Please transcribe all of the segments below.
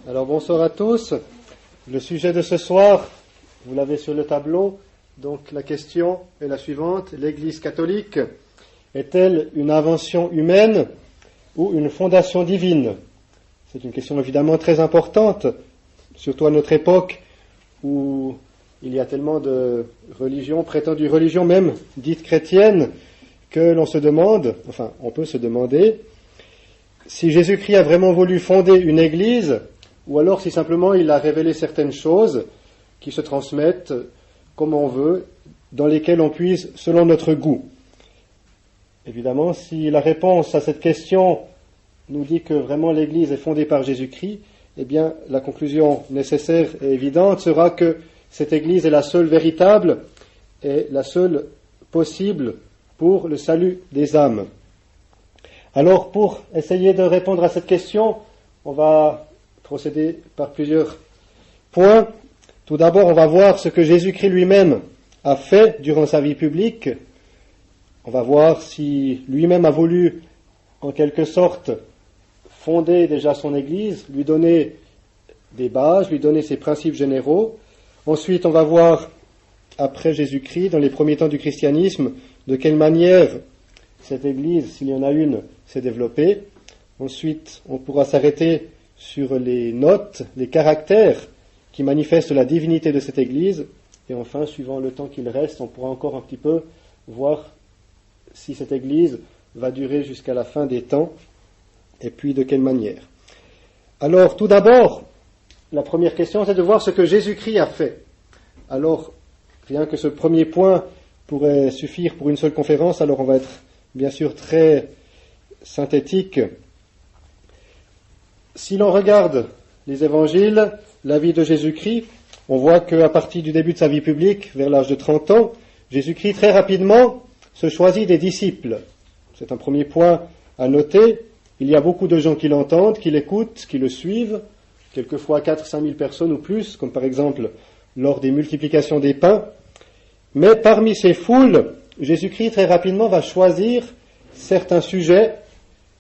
Alors bonsoir à tous. Le sujet de ce soir, vous l'avez sur le tableau. Donc la question est la suivante. L'Église catholique est-elle une invention humaine ou une fondation divine? C'est une question évidemment très importante, surtout à notre époque où il y a tellement de religions, prétendues religions même dites chrétiennes, que l'on se demande, enfin on peut se demander, si Jésus-Christ a vraiment voulu fonder une Église, ou alors si simplement il a révélé certaines choses qui se transmettent comme on veut, dans lesquelles on puise selon notre goût. Évidemment, si la réponse à cette question nous dit que vraiment l'Église est fondée par Jésus-Christ, eh bien la conclusion nécessaire et évidente sera que cette Église est la seule véritable et la seule possible pour le salut des âmes. Alors, pour essayer de répondre à cette question, on va procéder par plusieurs points. Tout d'abord, on va voir ce que Jésus-Christ lui-même a fait durant sa vie publique. On va voir si lui-même a voulu, en quelque sorte, fonder déjà son Église, lui donner des bases, lui donner ses principes généraux. Ensuite, on va voir, après Jésus-Christ, dans les premiers temps du christianisme, de quelle manière cette Église, s'il y en a une, s'est développée. Ensuite, on pourra s'arrêter sur les notes, les caractères qui manifestent la divinité de cette Église. Et enfin, suivant le temps qu'il reste, on pourra encore un petit peu voir si cette Église va durer jusqu'à la fin des temps, et puis de quelle manière. Alors, tout d'abord, la première question, c'est de voir ce que Jésus-Christ a fait. Alors, rien que ce premier point pourrait suffire pour une seule conférence, alors on va être bien sûr très synthétique. Si l'on regarde les évangiles, la vie de Jésus-Christ, on voit qu'à partir du début de sa vie publique, vers l'âge de 30 ans, Jésus-Christ très rapidement se choisit des disciples. C'est un premier point à noter. Il y a beaucoup de gens qui l'entendent, qui l'écoutent, qui le suivent, quelquefois 4-5 000 personnes ou plus, comme par exemple lors des multiplications des pains. Mais parmi ces foules, Jésus-Christ très rapidement va choisir certains sujets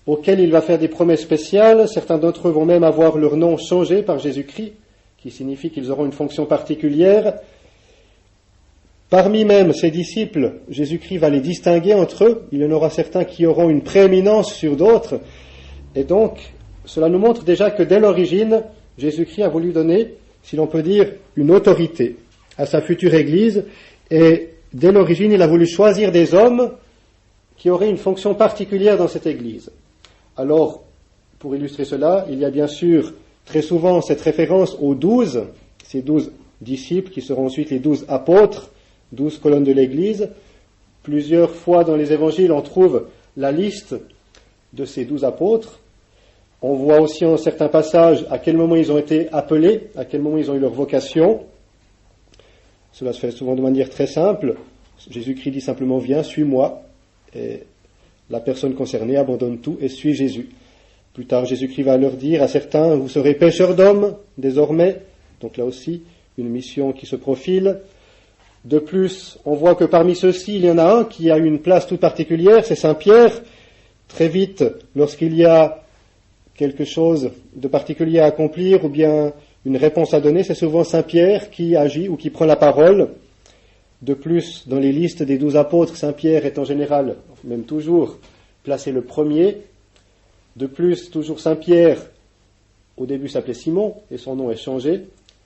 auxquels il va faire des promesses spéciales. Certains d'entre eux vont même avoir leur nom changé par Jésus-Christ, qui signifie qu'ils auront une fonction particulière. Parmi même ces disciples, Jésus-Christ va les distinguer entre eux. Il y en aura certains qui auront une prééminence sur d'autres. Et donc, cela nous montre déjà que dès l'origine, Jésus-Christ a voulu donner, si l'on peut dire, une autorité à sa future Église. Et dès l'origine, il a voulu choisir des hommes qui auraient une fonction particulière dans cette Église. Alors, pour illustrer cela, il y a bien sûr très souvent cette référence aux 12, ces 12 disciples qui seront ensuite les 12 apôtres, 12 colonnes de l'Église. Plusieurs fois dans les évangiles, on trouve la liste de ces 12 apôtres. On voit aussi en certains passages à quel moment ils ont été appelés, à quel moment ils ont eu leur vocation. Cela se fait souvent de manière très simple. Jésus-Christ dit simplement « Viens, suis-moi ». Et la personne concernée abandonne tout et suit Jésus. Plus tard, Jésus-Christ va leur dire à certains « Vous serez pêcheurs d'hommes désormais ». Donc là aussi, une mission qui se profile. De plus, on voit que parmi ceux-ci, il y en a un qui a une place toute particulière, c'est Saint Pierre. Très vite, lorsqu'il y a quelque chose de particulier à accomplir ou bien une réponse à donner, c'est souvent Saint Pierre qui agit ou qui prend la parole. De plus, dans les listes des 12 apôtres, Saint Pierre est en général, même toujours, placé le premier. De plus, toujours Saint Pierre, au début s'appelait Simon, et son nom est changé.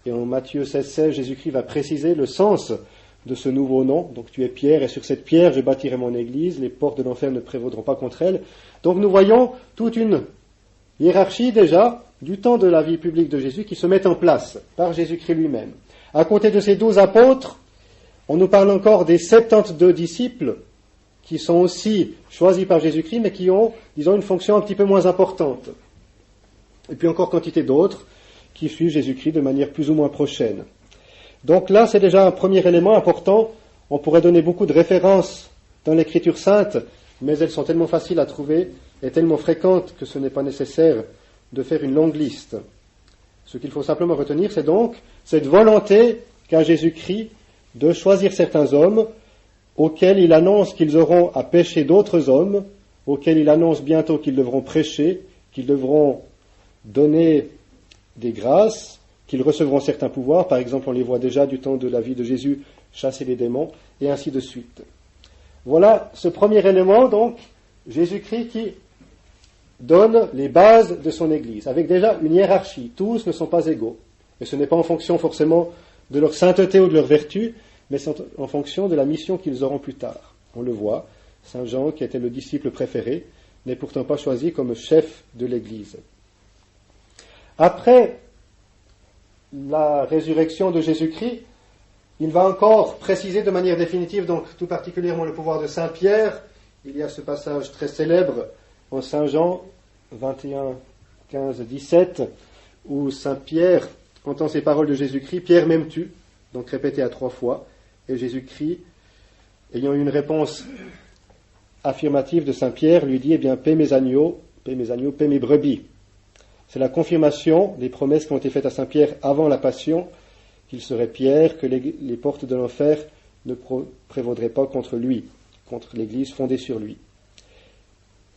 Et en Matthieu 16,16, Jésus-Christ va préciser le sens de ce nouveau nom. Donc tu es Pierre, et sur cette pierre je bâtirai mon église, les portes de l'enfer ne prévaudront pas contre elle. Donc nous voyons toute une hiérarchie déjà du temps de la vie publique de Jésus qui se met en place par Jésus-Christ lui-même. À côté de ces 12 apôtres, on nous parle encore des 72 disciples qui sont aussi choisis par Jésus-Christ, mais qui ont, disons, une fonction un petit peu moins importante. Et puis encore quantité d'autres qui suivent Jésus-Christ de manière plus ou moins prochaine. Donc là, c'est déjà un premier élément important. On pourrait donner beaucoup de références dans l'Écriture sainte, mais elles sont tellement faciles à trouver et tellement fréquentes que ce n'est pas nécessaire de faire une longue liste. Ce qu'il faut simplement retenir, c'est donc cette volonté qu'a Jésus-Christ de choisir certains hommes auxquels il annonce qu'ils auront à pêcher d'autres hommes, auxquels il annonce bientôt qu'ils devront prêcher, qu'ils devront donner des grâces, qu'ils recevront certains pouvoirs. Par exemple, on les voit déjà du temps de la vie de Jésus chasser les démons, et ainsi de suite. Voilà ce premier élément, donc, Jésus-Christ qui donne les bases de son Église, avec déjà une hiérarchie. Tous ne sont pas égaux. Et ce n'est pas en fonction forcément de leur sainteté ou de leur vertu, mais c'est en fonction de la mission qu'ils auront plus tard. On le voit, Saint Jean, qui était le disciple préféré, n'est pourtant pas choisi comme chef de l'Église. Après la résurrection de Jésus-Christ, il va encore préciser de manière définitive, donc tout particulièrement le pouvoir de Saint Pierre. Il y a ce passage très célèbre en Saint Jean 21, 15, 17, où Saint Pierre entend ces paroles de Jésus-Christ, « Pierre, m'aimes-tu » donc répété à 3 fois, et Jésus-Christ, ayant eu une réponse affirmative de Saint Pierre, lui dit, « Eh bien, paie mes agneaux, paie mes brebis ». C'est la confirmation des promesses qui ont été faites à Saint Pierre avant la Passion, qu'il serait Pierre, que les portes de l'enfer ne prévaudraient pas contre lui, contre l'Église fondée sur lui.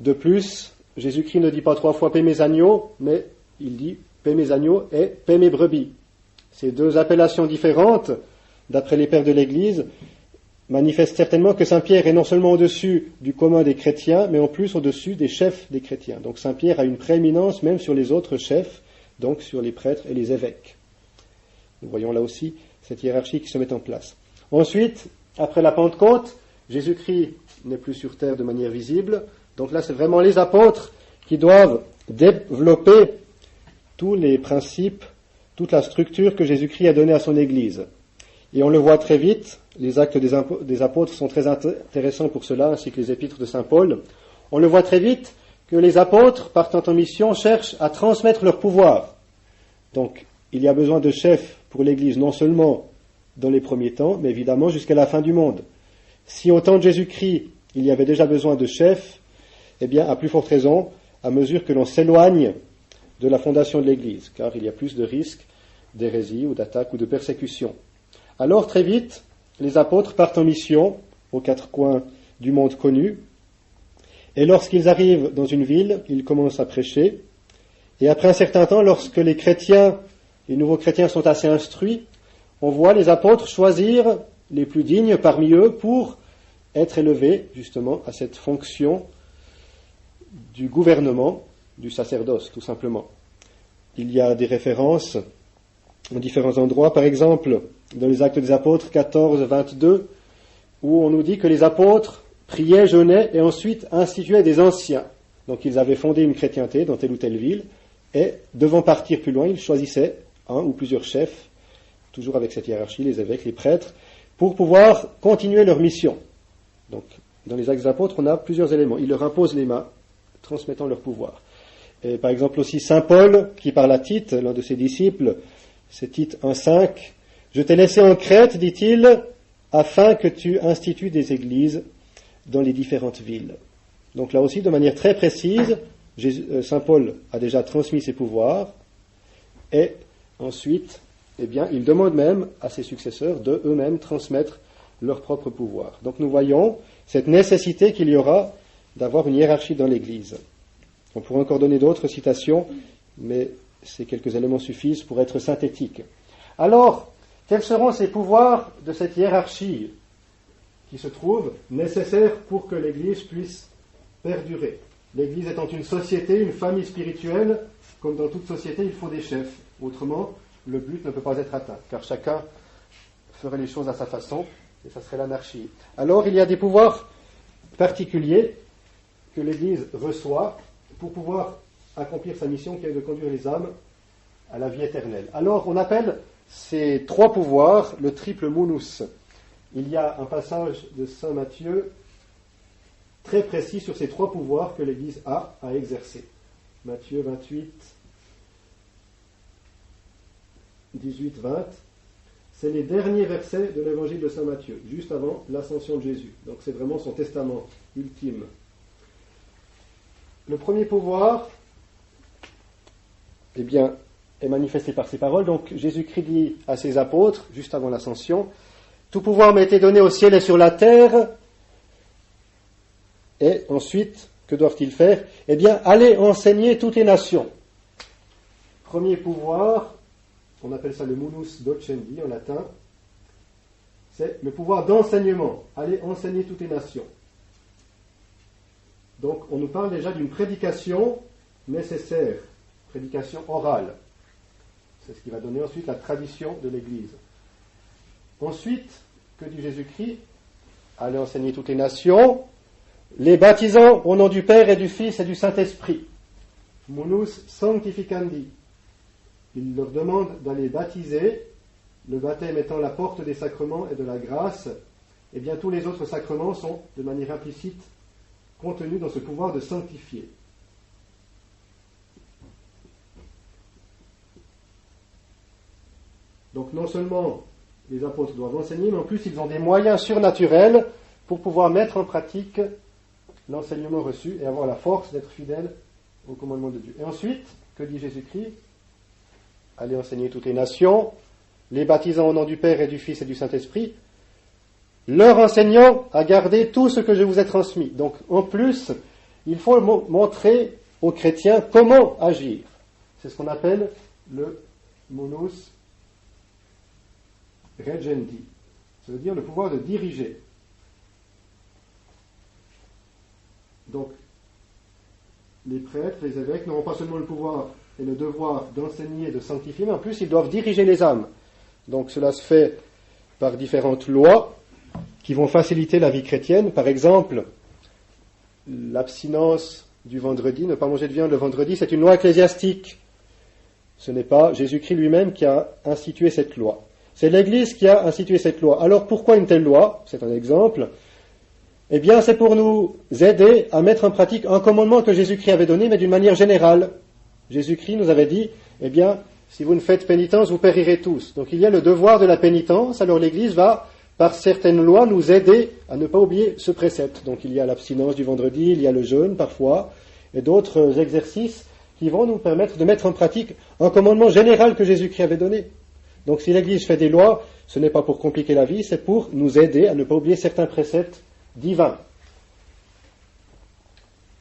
De plus, Jésus-Christ ne dit pas 3 fois « paie mes agneaux », mais il dit « paie mes agneaux » et « paie mes brebis ». Ces 2 appellations différentes, d'après les pères de l'Église, manifestent certainement que Saint Pierre est non seulement au-dessus du commun des chrétiens, mais en plus au-dessus des chefs des chrétiens. Donc Saint Pierre a une prééminence même sur les autres chefs, donc sur les prêtres et les évêques. Nous voyons là aussi cette hiérarchie qui se met en place. Ensuite, après la Pentecôte, Jésus-Christ n'est plus sur terre de manière visible. Donc là, c'est vraiment les apôtres qui doivent développer tous les principes, toute la structure que Jésus-Christ a donnée à son Église. Et on le voit très vite, les actes des apôtres sont très intéressants pour cela, ainsi que les épîtres de Saint Paul. On le voit très vite que les apôtres, partant en mission, cherchent à transmettre leur pouvoir. Donc, il y a besoin de chefs pour l'Église, non seulement dans les premiers temps, mais évidemment jusqu'à la fin du monde. Si au temps de Jésus-Christ, il y avait déjà besoin de chefs, eh bien, à plus forte raison, à mesure que l'on s'éloigne de la fondation de l'Église, car il y a plus de risques d'hérésie ou d'attaque ou de persécution. Alors, très vite, les apôtres partent en mission aux 4 coins du monde connu, et lorsqu'ils arrivent dans une ville, ils commencent à prêcher, et après un certain temps, lorsque les nouveaux chrétiens sont assez instruits, on voit les apôtres choisir les plus dignes parmi eux pour être élevés justement à cette fonction du gouvernement, du sacerdoce tout simplement. Il y a des références en différents endroits, par exemple dans les Actes des Apôtres 14, 22, où on nous dit que les apôtres priaient, jeûnaient et ensuite instituaient des anciens. Donc ils avaient fondé une chrétienté dans telle ou telle ville et devant partir plus loin, ils choisissaient un ou plusieurs chefs, toujours avec cette hiérarchie, les évêques, les prêtres, pour pouvoir continuer leur mission. Donc dans les Actes des Apôtres, on a plusieurs éléments. Ils leur imposent les mains, transmettant leur pouvoir. Et par exemple aussi Saint Paul, qui parle à Tite, l'un de ses disciples, c'est Tite 1,5, « Je t'ai laissé en Crète, dit-il, afin que tu institues des églises dans les différentes villes. » Donc là aussi, de manière très précise, Saint Paul a déjà transmis ses pouvoirs, et ensuite, eh bien, il demande même à ses successeurs de eux-mêmes transmettre leur propre pouvoir. Donc nous voyons cette nécessité qu'il y aura d'avoir une hiérarchie dans l'Église. On pourrait encore donner d'autres citations, mais ces quelques éléments suffisent pour être synthétiques. Alors, quels seront ces pouvoirs de cette hiérarchie qui se trouve nécessaire pour que l'Église puisse perdurer? L'Église étant une société, une famille spirituelle, comme dans toute société, il faut des chefs. Autrement, le but ne peut pas être atteint, car chacun ferait les choses à sa façon, et ça serait l'anarchie. Alors, il y a des pouvoirs particuliers que l'Église reçoit pour pouvoir accomplir sa mission qui est de conduire les âmes à la vie éternelle. Alors, on appelle ces 3 pouvoirs le triple munus. Il y a un passage de Saint Matthieu très précis sur ces 3 pouvoirs que l'Église a à exercer. Matthieu 28, 18, 20. C'est les derniers versets de l'évangile de Saint Matthieu, juste avant l'ascension de Jésus. Donc c'est vraiment son testament ultime. Le premier pouvoir, eh bien, est manifesté par ces paroles. Donc Jésus-Christ dit à ses apôtres, juste avant l'ascension, « Tout pouvoir m'a été donné au ciel et sur la terre. » Et ensuite, que doivent-ils faire? Eh bien, allez enseigner toutes les nations. premier pouvoir, on appelle ça le munus docendi en latin, c'est le pouvoir d'enseignement, aller enseigner toutes les nations. Donc on nous parle déjà d'une prédication nécessaire, prédication orale. C'est ce qui va donner ensuite la tradition de l'Église. Ensuite, que dit Jésus-Christ? Aller enseigner toutes les nations, les baptisant au nom du Père et du Fils et du Saint-Esprit. Munus sanctificandi. Il leur demande d'aller baptiser, le baptême étant la porte des sacrements et de la grâce, et bien tous les autres sacrements sont de manière implicite contenus dans ce pouvoir de sanctifier. Donc non seulement les apôtres doivent enseigner, mais en plus ils ont des moyens surnaturels pour pouvoir mettre en pratique l'enseignement reçu et avoir la force d'être fidèles au commandement de Dieu. Et ensuite, que dit Jésus-Christ? Allez enseigner toutes les nations, les baptisant au nom du Père et du Fils et du Saint-Esprit, leur enseignant à garder tout ce que je vous ai transmis. Donc en plus, il faut montrer aux chrétiens comment agir. C'est ce qu'on appelle le munus regendi. Ça veut dire le pouvoir de diriger. Donc, les prêtres, les évêques n'auront pas seulement le pouvoir et le devoir d'enseigner et de sanctifier, mais en plus ils doivent diriger les âmes. Donc cela se fait par différentes lois qui vont faciliter la vie chrétienne. Par exemple, l'abstinence du vendredi, ne pas manger de viande le vendredi, c'est une loi ecclésiastique. Ce n'est pas Jésus-Christ lui-même qui a institué cette loi. C'est l'Église qui a institué cette loi. Alors pourquoi une telle loi? C'est un exemple. Eh bien, c'est pour nous aider à mettre en pratique un commandement que Jésus-Christ avait donné, mais d'une manière générale. Jésus-Christ nous avait dit, eh bien, si vous ne faites pénitence, vous périrez tous. Donc il y a le devoir de la pénitence, alors l'Église va, par certaines lois, nous aider à ne pas oublier ce précepte. Donc il y a l'abstinence du vendredi, il y a le jeûne parfois, et d'autres exercices qui vont nous permettre de mettre en pratique un commandement général que Jésus-Christ avait donné. Donc si l'Église fait des lois, ce n'est pas pour compliquer la vie, c'est pour nous aider à ne pas oublier certains préceptes divins.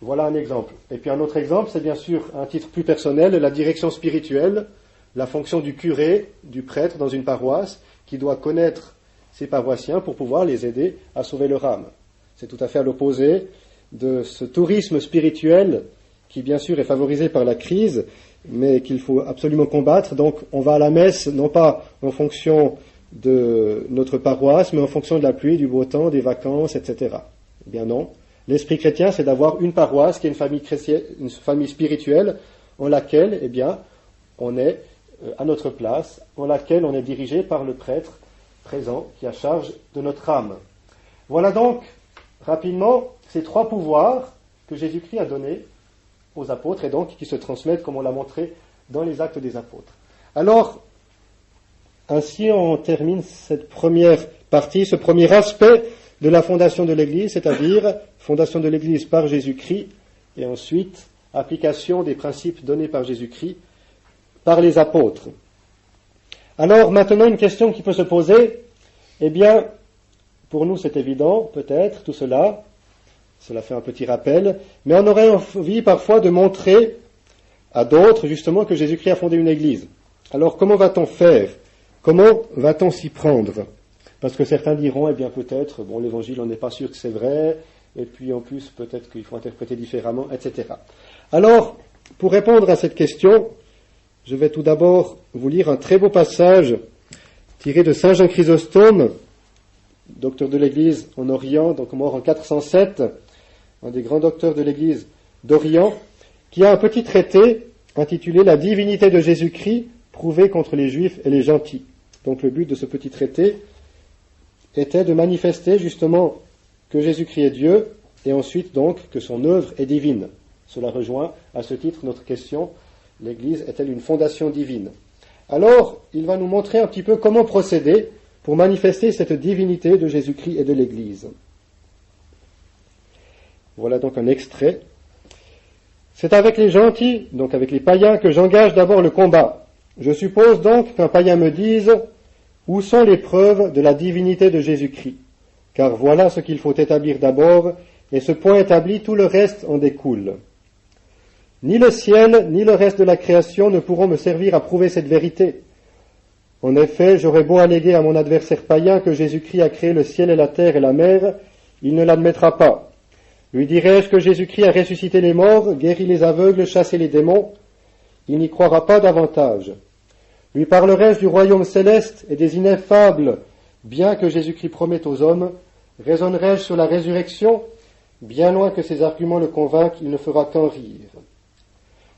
Voilà un exemple. Et puis un autre exemple, c'est bien sûr un titre plus personnel, la direction spirituelle, la fonction du curé, du prêtre dans une paroisse, qui doit connaître ses paroissiens pour pouvoir les aider à sauver leur âme. C'est tout à fait à l'opposé de ce tourisme spirituel qui bien sûr est favorisé par la crise, mais qu'il faut absolument combattre. Donc on va à la messe, non pas en fonction de notre paroisse, mais en fonction de la pluie, du beau temps, des vacances, etc. Eh bien non. L'esprit chrétien, c'est d'avoir une paroisse qui est une famille chrétienne, une famille spirituelle, en laquelle, eh bien, on est à notre place, en laquelle on est dirigé par le prêtre présent qui a charge de notre âme. Voilà donc, rapidement, ces trois pouvoirs que Jésus-Christ a donnés aux apôtres et donc qui se transmettent, comme on l'a montré, dans les actes des apôtres. Alors, ainsi on termine cette première partie, ce premier aspect de la fondation de l'Église, c'est-à-dire fondation de l'Église par Jésus-Christ et ensuite application des principes donnés par Jésus-Christ par les apôtres. Alors maintenant une question qui peut se poser, eh bien pour nous c'est évident peut-être tout cela fait un petit rappel, mais on aurait envie parfois de montrer à d'autres justement que Jésus-Christ a fondé une Église. Alors comment va-t-on faire? Comment va-t-on s'y prendre? Parce que certains diront, eh bien peut-être, bon l'évangile on n'est pas sûr que c'est vrai, et puis en plus peut-être qu'il faut interpréter différemment, etc. Alors, pour répondre à cette question, je vais tout d'abord vous lire un très beau passage tiré de Saint Jean Chrysostome, docteur de l'Église en Orient, donc mort en 407, un des grands docteurs de l'Église d'Orient, qui a un petit traité intitulé « La divinité de Jésus-Christ prouvée contre les Juifs et les gentils ». Donc le but de ce petit traité était de manifester justement que Jésus-Christ est Dieu et ensuite donc que son œuvre est divine. Cela rejoint à ce titre notre question, l'Église est-elle une fondation divine? Alors, il va nous montrer un petit peu comment procéder pour manifester cette divinité de Jésus-Christ et de l'Église. Voilà donc un extrait. C'est avec les gentils, donc avec les païens, que j'engage d'abord le combat. Je suppose donc qu'un païen me dise « Où sont les preuves de la divinité de Jésus-Christ ?» Car voilà ce qu'il faut établir d'abord, et ce point établi, tout le reste en découle. Ni le ciel, ni le reste de la création ne pourront me servir à prouver cette vérité. En effet, j'aurais beau alléguer à mon adversaire païen que Jésus-Christ a créé le ciel et la terre et la mer, il ne l'admettra pas. Lui dirai-je que Jésus-Christ a ressuscité les morts, guéri les aveugles, chassé les démons, il n'y croira pas davantage. Lui parlerai-je du royaume céleste et des ineffables biens que Jésus-Christ promet aux hommes, raisonnerai-je sur la résurrection, bien loin que ses arguments le convainquent, il ne fera qu'en rire.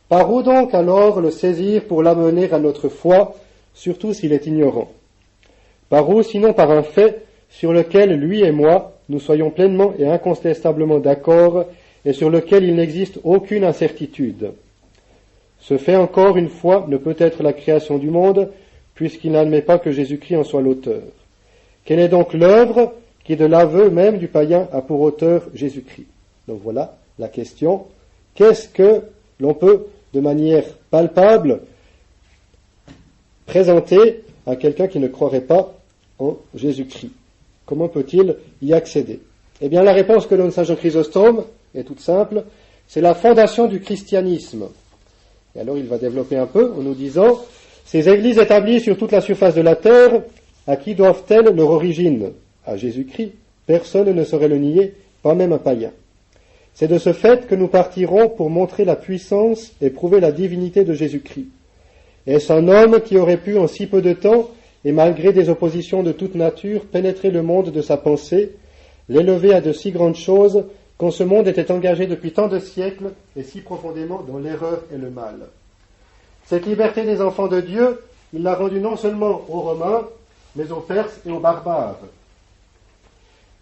Par où donc alors le saisir pour l'amener à notre foi, surtout s'il est ignorant? Par où, sinon par un fait sur lequel lui et moi, nous soyons pleinement et incontestablement d'accord et sur lequel il n'existe aucune incertitude. Ce fait encore une fois ne peut être la création du monde, puisqu'il n'admet pas que Jésus-Christ en soit l'auteur. Quelle est donc l'œuvre qui, de l'aveu même du païen, a pour auteur Jésus-Christ? Donc voilà la question. Qu'est-ce que l'on peut, de manière palpable, présenter à quelqu'un qui ne croirait pas en Jésus-Christ? Comment peut-il y accéder? Eh bien, la réponse que donne saint Jean Chrysostome est toute simple, c'est la fondation du christianisme. Et alors il va développer un peu en nous disant, ces églises établies sur toute la surface de la terre, à qui doivent-elles leur origine? À Jésus-Christ. Personne ne saurait le nier, pas même un païen. C'est de ce fait que nous partirons pour montrer la puissance et prouver la divinité de Jésus-Christ. Est-ce un homme qui aurait pu en si peu de temps, et malgré des oppositions de toute nature, pénétrer le monde de sa pensée, l'élever à de si grandes choses, quand ce monde était engagé depuis tant de siècles et si profondément dans l'erreur et le mal? Cette liberté des enfants de Dieu, il l'a rendue non seulement aux Romains, mais aux Perses et aux barbares.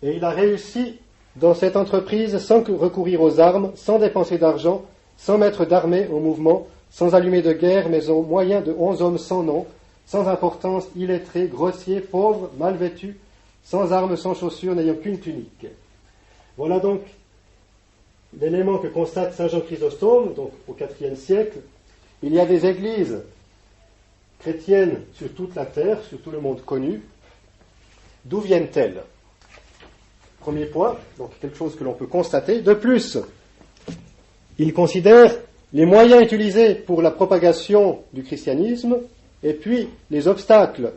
Et il a réussi dans cette entreprise sans recourir aux armes, sans dépenser d'argent, sans mettre d'armée au mouvement, sans allumer de guerre, mais au moyen de 11 hommes sans nom, sans importance, illettrés, grossiers, pauvres, mal vêtus, sans armes, sans chaussures, n'ayant qu'une tunique. Voilà donc l'élément que constate saint Jean Chrysostome, donc au IVe siècle. Il y a des églises chrétiennes sur toute la terre, sur tout le monde connu. D'où viennent-elles? Premier point, donc quelque chose que l'on peut constater. De plus, il considère les moyens utilisés pour la propagation du christianisme et puis les obstacles.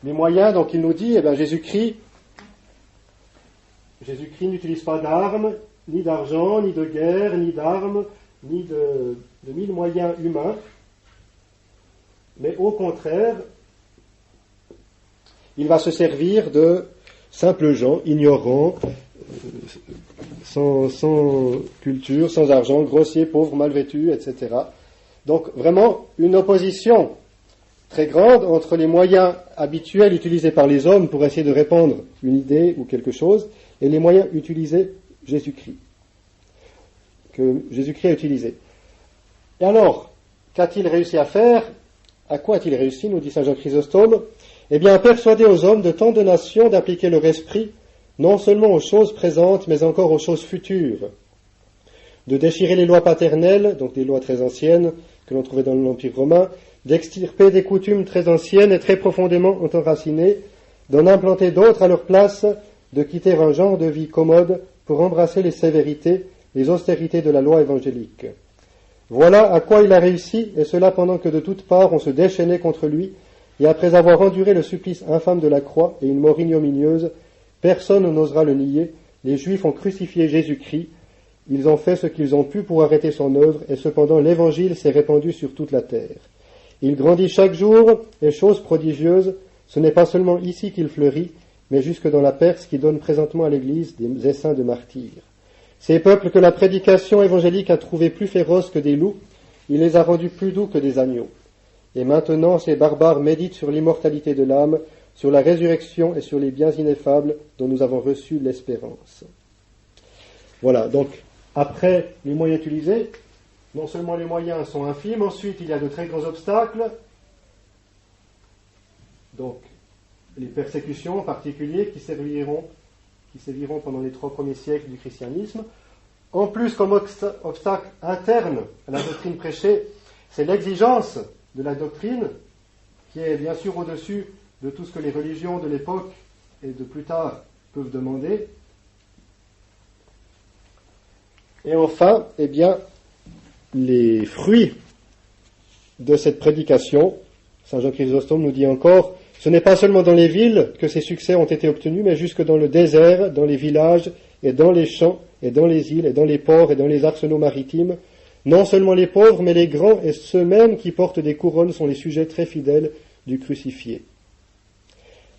Les moyens, donc il nous dit, Jésus-Christ n'utilise pas d'armes, ni d'argent, ni de guerre, ni d'armes, ni de mille moyens humains, mais au contraire, il va se servir de simples gens, ignorants, sans culture, sans argent, grossiers, pauvres, mal vêtus, etc. Donc vraiment une opposition très grande entre les moyens habituels utilisés par les hommes pour essayer de répandre une idée ou quelque chose, et les moyens utilisés que Jésus-Christ a utilisés. Et alors, qu'a-t-il réussi à faire? À quoi a-t-il réussi, nous dit saint Jean Chrysostome? Eh bien, à persuader aux hommes de tant de nations d'appliquer leur esprit, non seulement aux choses présentes, mais encore aux choses futures, de déchirer les lois paternelles, donc des lois très anciennes que l'on trouvait dans l'Empire romain, d'extirper des coutumes très anciennes et très profondément enracinées, d'en implanter d'autres à leur place, de quitter un genre de vie commode pour embrasser les sévérités, les austérités de la loi évangélique. Voilà à quoi il a réussi, et cela pendant que de toutes parts on se déchaînait contre lui, et après avoir enduré le supplice infâme de la croix et une mort ignominieuse, personne n'osera le nier, les Juifs ont crucifié Jésus-Christ, ils ont fait ce qu'ils ont pu pour arrêter son œuvre, et cependant l'évangile s'est répandu sur toute la terre. Il grandit chaque jour, et chose prodigieuse, ce n'est pas seulement ici qu'il fleurit, mais jusque dans la Perse qui donne présentement à l'Église des essaims de martyrs. Ces peuples que la prédication évangélique a trouvés plus féroces que des loups, il les a rendus plus doux que des agneaux. Et maintenant, ces barbares méditent sur l'immortalité de l'âme, sur la résurrection et sur les biens ineffables dont nous avons reçu l'espérance. Voilà, donc, après les moyens utilisés, non seulement les moyens sont infimes, ensuite il y a de très grands obstacles, donc les persécutions en particulier qui séviront pendant les 3 premiers siècles du christianisme. En plus, comme obstacle interne à la doctrine prêchée, c'est l'exigence de la doctrine qui est bien sûr au-dessus de tout ce que les religions de l'époque et de plus tard peuvent demander. Et enfin, eh bien, les fruits de cette prédication, Saint Jean Chrysostome nous dit encore, ce n'est pas seulement dans les villes que ces succès ont été obtenus, mais jusque dans le désert, dans les villages, et dans les champs, et dans les îles, et dans les ports, et dans les arsenaux maritimes. Non seulement les pauvres, mais les grands, et ceux mêmes qui portent des couronnes sont les sujets très fidèles du crucifié.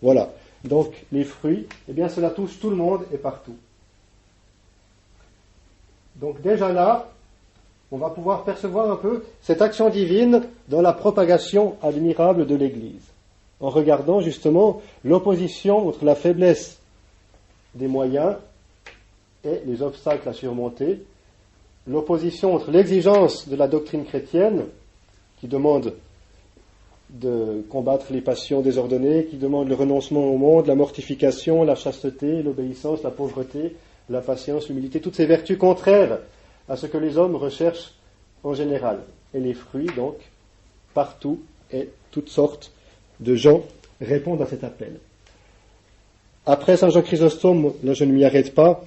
Voilà. Donc, les fruits, eh bien, cela touche tout le monde et partout. Donc, déjà là, on va pouvoir percevoir un peu cette action divine dans la propagation admirable de l'Église, en regardant justement l'opposition entre la faiblesse des moyens et les obstacles à surmonter, l'opposition entre l'exigence de la doctrine chrétienne, qui demande de combattre les passions désordonnées, qui demande le renoncement au monde, la mortification, la chasteté, l'obéissance, la pauvreté, la patience, l'humilité, toutes ces vertus contraires à ce que les hommes recherchent en général. Et les fruits, donc, partout, et toutes sortes de gens répondent à cet appel. Après, Saint Jean Chrysostome, là je ne m'y arrête pas,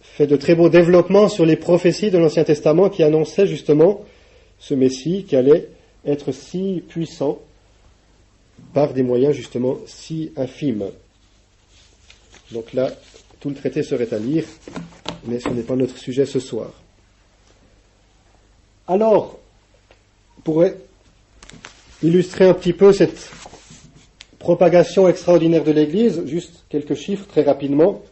fait de très beaux développements sur les prophéties de l'Ancien Testament qui annonçaient justement ce Messie qui allait être si puissant par des moyens justement si infimes. Donc là, tout le traité serait à lire, mais ce n'est pas notre sujet ce soir. Alors, pour illustrer un petit peu cette propagation extraordinaire de l'Église, juste quelques chiffres très rapidement.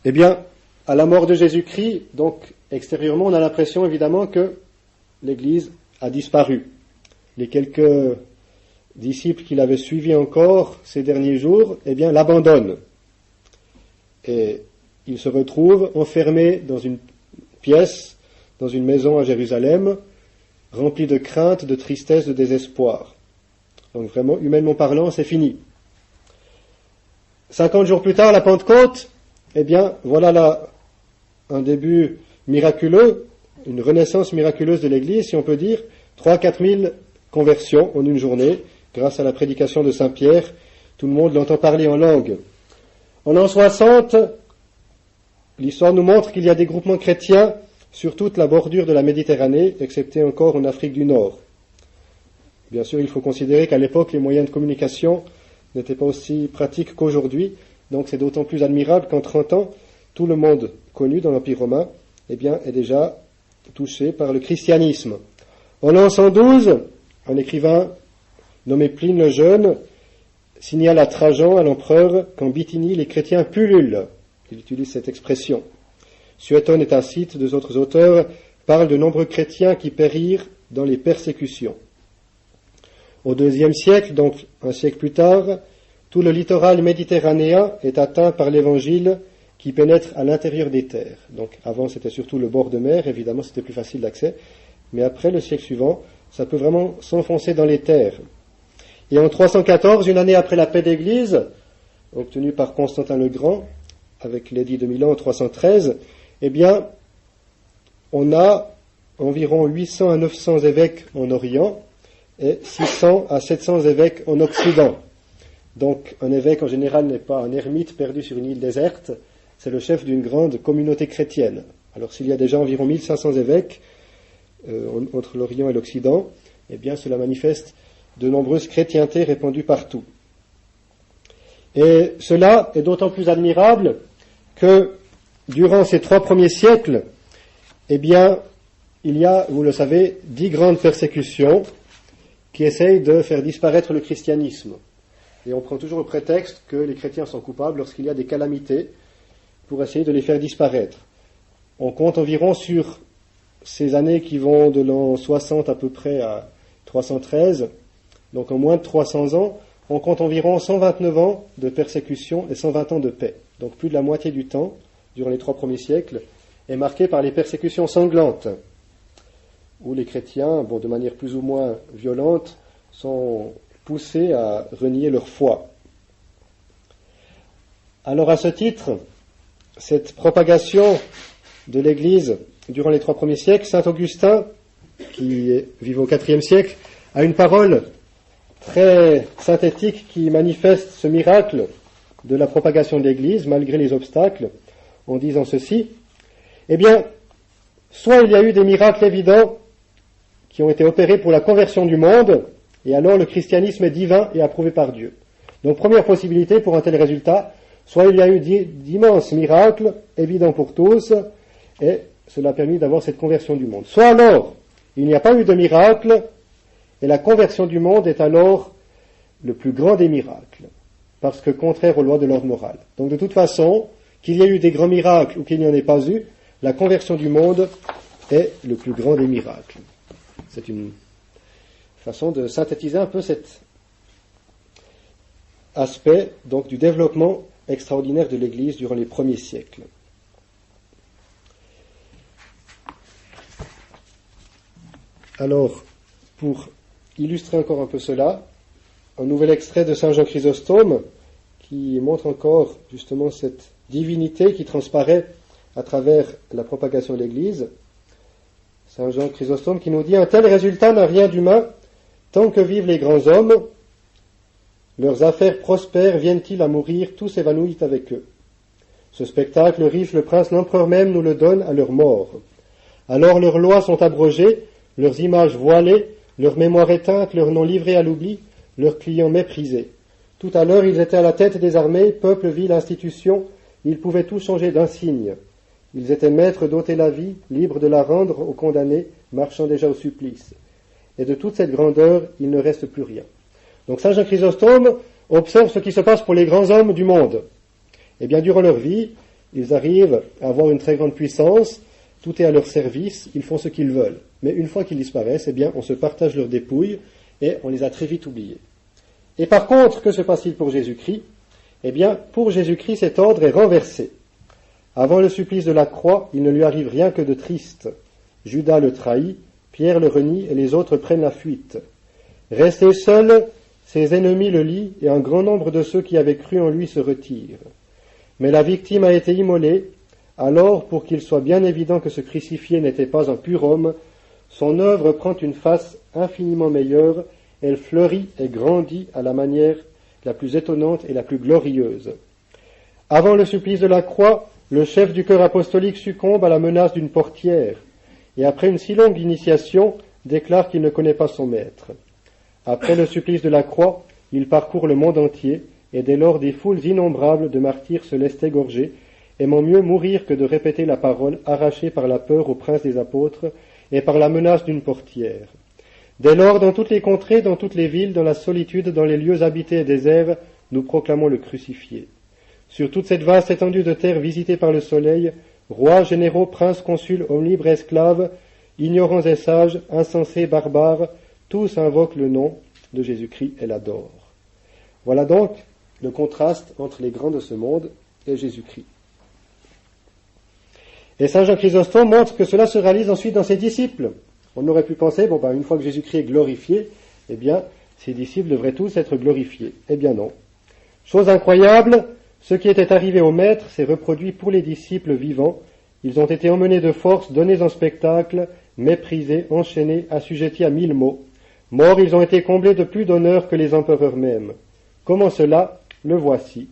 Eh bien, à la mort de Jésus-Christ, donc extérieurement, on a l'impression évidemment que l'Église a disparu. Les quelques disciples qui l'avaient suivi encore ces derniers jours, eh bien, l'abandonnent. Et ils se retrouvent enfermés dans une pièce, dans une maison à Jérusalem, remplie de crainte, de tristesse, de désespoir. Donc vraiment, humainement parlant, c'est fini. 50 jours plus tard, la Pentecôte, eh bien, voilà là un début miraculeux, une renaissance miraculeuse de l'Église, si on peut dire, 3-4 000 conversions en une journée, grâce à la prédication de Saint Pierre, tout le monde l'entend parler en langue. En l'an 60, l'histoire nous montre qu'il y a des groupements chrétiens sur toute la bordure de la Méditerranée, excepté encore en Afrique du Nord. Bien sûr, il faut considérer qu'à l'époque, les moyens de communication n'étaient pas aussi pratiques qu'aujourd'hui, donc c'est d'autant plus admirable qu'en 30 ans, tout le monde connu dans l'Empire romain, eh bien, est déjà touché par le christianisme. En l'an 112, un écrivain nommé Pline le Jeune signale à Trajan, à l'empereur, qu'en Bithynie, les chrétiens pullulent. Il utilise cette expression. Suétone et Tacite, deux autres auteurs, parlent de nombreux chrétiens qui périrent dans les persécutions. Au IIe siècle, donc un siècle plus tard, tout le littoral méditerranéen est atteint par l'évangile qui pénètre à l'intérieur des terres. Donc avant c'était surtout le bord de mer, évidemment c'était plus facile d'accès, mais après le siècle suivant, ça peut vraiment s'enfoncer dans les terres. Et en 314, une année après la paix d'Église, obtenue par Constantin le Grand, avec l'édit de Milan en 313, eh bien, on a environ 800 à 900 évêques en Orient et 600 à 700 évêques en Occident. Donc, un évêque en général n'est pas un ermite perdu sur une île déserte, c'est le chef d'une grande communauté chrétienne. Alors, s'il y a déjà environ 1500 évêques entre l'Orient et l'Occident, eh bien, cela manifeste de nombreuses chrétientés répandues partout. Et cela est d'autant plus admirable que durant ces 3 premiers siècles, eh bien, il y a, vous le savez, 10 grandes persécutions qui essayent de faire disparaître le christianisme. Et on prend toujours le prétexte que les chrétiens sont coupables lorsqu'il y a des calamités pour essayer de les faire disparaître. On compte environ sur ces années qui vont de l'an 60 à peu près à 313, donc en moins de 300 ans, on compte environ 129 ans de persécution et 120 ans de paix. Donc plus de la moitié du temps, durant les 3 premiers siècles, est marqué par les persécutions sanglantes, où les chrétiens, de manière plus ou moins violente, sont poussés à renier leur foi. Alors à ce titre, cette propagation de l'Église durant les 3 premiers siècles, saint Augustin, qui vit au IVe siècle, a une parole très synthétique qui manifeste ce miracle de la propagation de l'Église malgré les obstacles. en disant ceci, eh bien, soit il y a eu des miracles évidents qui ont été opérés pour la conversion du monde, et alors le christianisme est divin et approuvé par Dieu. Donc première possibilité pour un tel résultat, soit il y a eu d'immenses miracles évidents pour tous, et cela a permis d'avoir cette conversion du monde. Soit alors, il n'y a pas eu de miracle, et la conversion du monde est alors le plus grand des miracles, parce que contraire aux lois de l'ordre moral. Donc de toute façon, qu'il y ait eu des grands miracles ou qu'il n'y en ait pas eu, la conversion du monde est le plus grand des miracles. C'est une façon de synthétiser un peu cet aspect donc du développement extraordinaire de l'Église durant les premiers siècles. Alors, pour illustrer encore un peu cela, un nouvel extrait de Saint Jean Chrysostome qui montre encore justement cette divinité qui transparaît à travers la propagation de l'Église. Saint Jean Chrysostome qui nous dit « Un tel résultat n'a rien d'humain, tant que vivent les grands hommes, leurs affaires prospèrent, viennent-ils à mourir, tout s'évanouit avec eux. Ce spectacle, le riche, le prince, l'empereur même nous le donne à leur mort. Alors leurs lois sont abrogées, leurs images voilées, leur mémoire éteinte, leurs noms livrés à l'oubli, leurs clients méprisés. Tout à l'heure, ils étaient à la tête des armées, peuple, ville, institution, ils pouvaient tout changer d'un signe. Ils étaient maîtres d'ôter la vie, libres de la rendre aux condamnés, marchant déjà au supplice. Et de toute cette grandeur, il ne reste plus rien. » Donc Saint Jean Chrysostome observe ce qui se passe pour les grands hommes du monde. Eh bien, durant leur vie, ils arrivent à avoir une très grande puissance, tout est à leur service, ils font ce qu'ils veulent. Mais une fois qu'ils disparaissent, eh bien, on se partage leurs dépouilles et on les a très vite oubliés. Et par contre, que se passe-t-il pour Jésus-Christ ? Eh bien, pour Jésus-Christ, cet ordre est renversé. Avant le supplice de la croix, il ne lui arrive rien que de triste. Judas le trahit, Pierre le renie et les autres prennent la fuite. Restés seuls, ses ennemis le lient et un grand nombre de ceux qui avaient cru en lui se retirent. Mais la victime a été immolée, alors pour qu'il soit bien évident que ce crucifié n'était pas un pur homme, son œuvre prend une face infiniment meilleure, elle fleurit et grandit à la manière la plus étonnante et la plus glorieuse. Avant le supplice de la croix, le chef du cœur apostolique succombe à la menace d'une portière, et après une si longue initiation, déclare qu'il ne connaît pas son maître. Après le supplice de la croix, il parcourt le monde entier, et dès lors des foules innombrables de martyrs se laissent égorger, aimant mieux mourir que de répéter la parole arrachée par la peur au prince des apôtres et par la menace d'une portière. Dès lors, dans toutes les contrées, dans toutes les villes, dans la solitude, dans les lieux habités et déserts, nous proclamons le crucifié. Sur toute cette vaste étendue de terre visitée par le soleil, rois, généraux, princes, consuls, hommes libres et esclaves, ignorants et sages, insensés, barbares, tous invoquent le nom de Jésus-Christ et l'adorent. Voilà donc le contraste entre les grands de ce monde et Jésus-Christ. Et Saint Jean Chrysostome montre que cela se réalise ensuite dans ses disciples. On aurait pu penser, une fois que Jésus-Christ est glorifié, eh bien, ses disciples devraient tous être glorifiés. Eh bien non. Chose incroyable, ce qui était arrivé au Maître s'est reproduit pour les disciples vivants. Ils ont été emmenés de force, donnés en spectacle, méprisés, enchaînés, assujettis à 1000 maux. Morts, ils ont été comblés de plus d'honneur que les empereurs mêmes. Comment cela ? Le voici.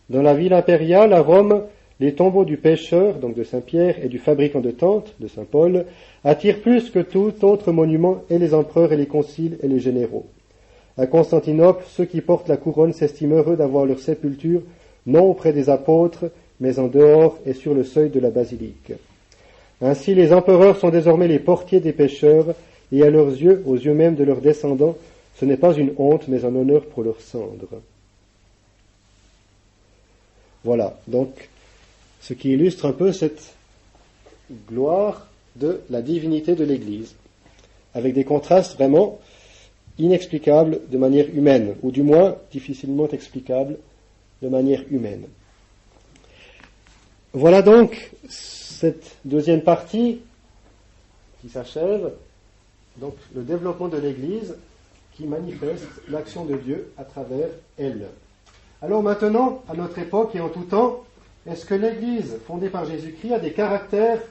Dans la ville impériale, à Rome, les tombeaux du pêcheur, donc de Saint-Pierre, et du fabricant de tentes, de Saint-Paul, attirent plus que tout autre monument et les empereurs et les conciles et les généraux. À Constantinople, ceux qui portent la couronne s'estiment heureux d'avoir leur sépulture, non auprès des apôtres, mais en dehors et sur le seuil de la basilique. Ainsi, les empereurs sont désormais les portiers des pécheurs, et à leurs yeux, aux yeux même de leurs descendants, ce n'est pas une honte, mais un honneur pour leurs cendres. Voilà, donc, ce qui illustre un peu cette gloire de la divinité de l'Église, avec des contrastes vraiment inexplicables de manière humaine, ou du moins difficilement explicables de manière humaine. Voilà donc cette deuxième partie qui s'achève, donc le développement de l'Église qui manifeste l'action de Dieu à travers elle. Alors maintenant, à notre époque et en tout temps, est-ce que l'Église fondée par Jésus-Christ a des caractères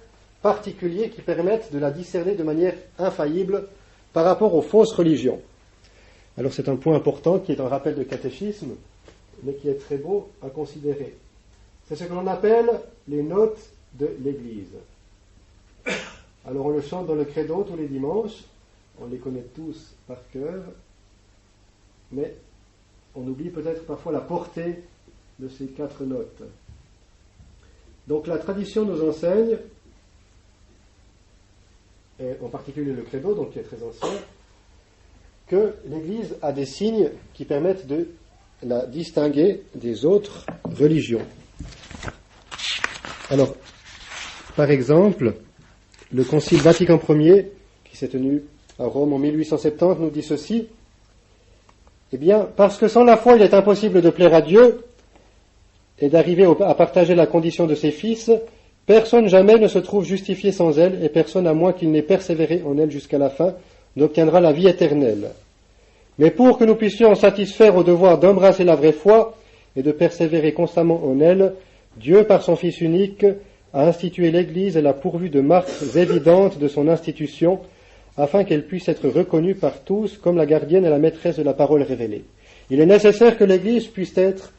particuliers qui permettent de la discerner de manière infaillible par rapport aux fausses religions ? Alors c'est un point important qui est un rappel de catéchisme, mais qui est très beau à considérer. c'est ce que l'on appelle les notes de l'Église. Alors on le chante dans le credo tous les dimanches, on les connaît tous par cœur, mais on oublie peut-être parfois la portée de ces 4 notes. Donc la tradition nous enseigne, et en particulier le credo, donc qui est très ancien, que l'Église a des signes qui permettent de la distinguer des autres religions. Alors, par exemple, le Concile Vatican Ier, qui s'est tenu à Rome en 1870, nous dit ceci: eh bien, parce que sans la foi, il est impossible de plaire à Dieu et d'arriver à partager la condition de ses fils, personne jamais ne se trouve justifié sans elle, et personne, à moins qu'il n'ait persévéré en elle jusqu'à la fin, n'obtiendra la vie éternelle. Mais pour que nous puissions satisfaire au devoir d'embrasser la vraie foi et de persévérer constamment en elle, Dieu, par son Fils unique, a institué l'Église et l'a pourvue de marques évidentes de son institution, afin qu'elle puisse être reconnue par tous comme la gardienne et la maîtresse de la parole révélée. Il est nécessaire que l'Église puisse être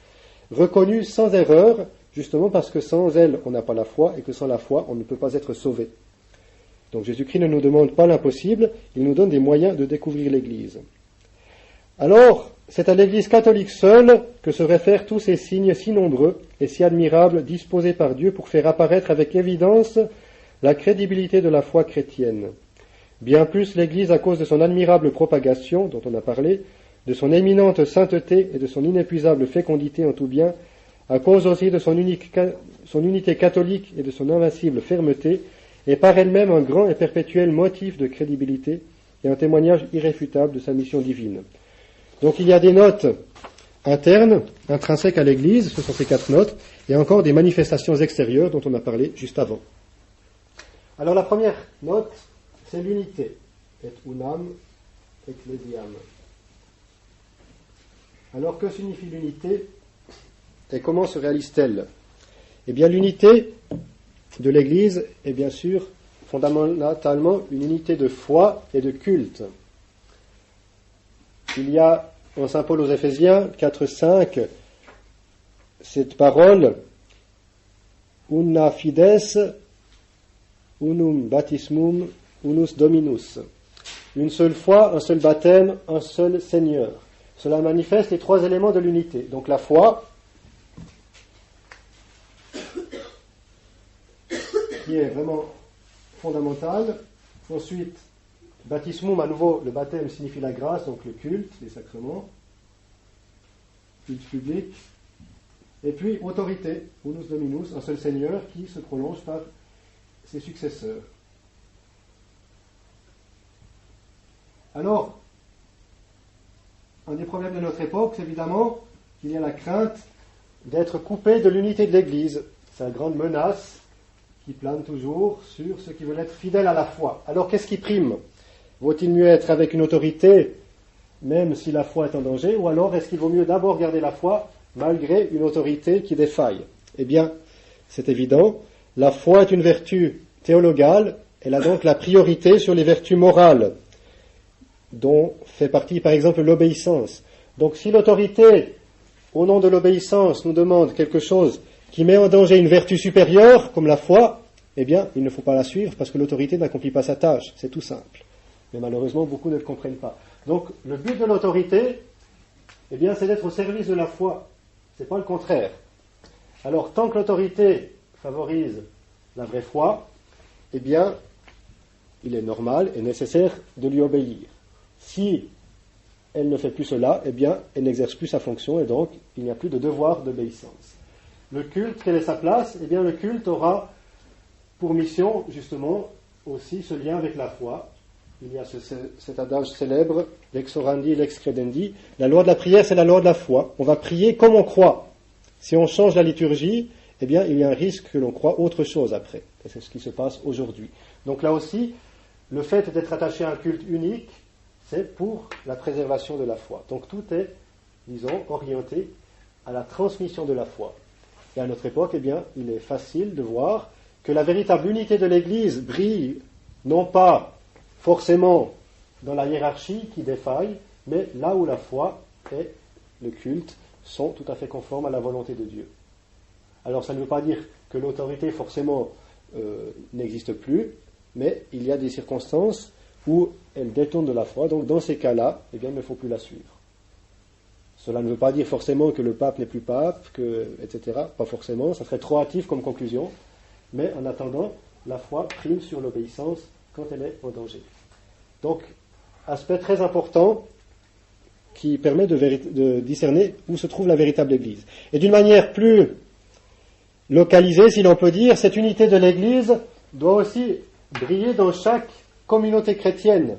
reconnue sans erreur, justement parce que sans elle, on n'a pas la foi, et que sans la foi, on ne peut pas être sauvé. Donc Jésus-Christ ne nous demande pas l'impossible, il nous donne des moyens de découvrir l'Église. Alors, c'est à l'Église catholique seule que se réfèrent tous ces signes si nombreux et si admirables disposés par Dieu pour faire apparaître avec évidence la crédibilité de la foi chrétienne. Bien plus, l'Église, à cause de son admirable propagation, dont on a parlé, de son éminente sainteté et de son inépuisable fécondité en tout bien, à cause aussi de son unité catholique et de son invincible fermeté, est par elle-même un grand et perpétuel motif de crédibilité et un témoignage irréfutable de sa mission divine. Donc il y a des notes internes, intrinsèques à l'Église, ce sont ces 4 notes, et encore des manifestations extérieures dont on a parlé juste avant. Alors la première note, c'est l'unité, et unam ecclesiam. Alors que signifie l'unité et comment se réalise-t-elle? Eh bien l'unité de l'Église est bien sûr fondamentalement une unité de foi et de culte. Il y a en Saint Paul aux Éphésiens 4:5 cette parole una fides unum baptismum unus dominus, une seule foi, un seul baptême, un seul Seigneur. Cela manifeste les 3 éléments de l'unité. Donc la foi, qui est vraiment fondamentale. Ensuite, baptismum, à nouveau, le baptême signifie la grâce, donc le culte, les sacrements, culte public. Et puis, autorité, unus dominus, un seul Seigneur qui se prolonge par ses successeurs. Alors, un des problèmes de notre époque, c'est évidemment qu'il y a la crainte d'être coupé de l'unité de l'Église. C'est la grande menace qui plane toujours sur ceux qui veulent être fidèles à la foi. Alors, qu'est-ce qui prime? Vaut-il mieux être avec une autorité, même si la foi est en danger, ou alors est-ce qu'il vaut mieux d'abord garder la foi, malgré une autorité qui défaille? Eh bien, c'est évident, la foi est une vertu théologale, elle a donc la priorité sur les vertus morales, dont fait partie par exemple l'obéissance. Donc si l'autorité, au nom de l'obéissance, nous demande quelque chose qui met en danger une vertu supérieure, comme la foi, eh bien, il ne faut pas la suivre parce que l'autorité n'accomplit pas sa tâche, c'est tout simple. Mais malheureusement, beaucoup ne le comprennent pas. Donc, le but de l'autorité, eh bien, c'est d'être au service de la foi. C'est pas le contraire. Alors, tant que l'autorité favorise la vraie foi, eh bien, il est normal et nécessaire de lui obéir. Si elle ne fait plus cela, eh bien, elle n'exerce plus sa fonction et donc, il n'y a plus de devoir d'obéissance. Le culte, quelle est sa place? Eh bien, le culte aura pour mission, justement, aussi ce lien avec la foi. Il y a cet adage célèbre, lex orandi, lex credendi. La loi de la prière, c'est la loi de la foi. On va prier comme on croit. Si on change la liturgie, eh bien, il y a un risque que l'on croit autre chose après. Et c'est ce qui se passe aujourd'hui. Donc là aussi, le fait d'être attaché à un culte unique, c'est pour la préservation de la foi. Donc tout est, disons, orienté à la transmission de la foi. Et à notre époque, eh bien, il est facile de voir que la véritable unité de l'Église brille, non pas forcément dans la hiérarchie qui défaille, mais là où la foi et le culte sont tout à fait conformes à la volonté de Dieu. Alors ça ne veut pas dire que l'autorité forcément n'existe plus, mais il y a des circonstances où elle détourne de la foi, donc dans ces cas-là, eh bien, il ne faut plus la suivre. Cela ne veut pas dire forcément que le pape n'est plus pape, etc. Pas forcément, ça serait trop hâtif comme conclusion, mais en attendant, la foi prime sur l'obéissance quand elle est en danger. Donc, aspect très important qui permet de discerner où se trouve la véritable Église. Et d'une manière plus localisée, si l'on peut dire, cette unité de l'Église doit aussi briller dans chaque communauté chrétienne.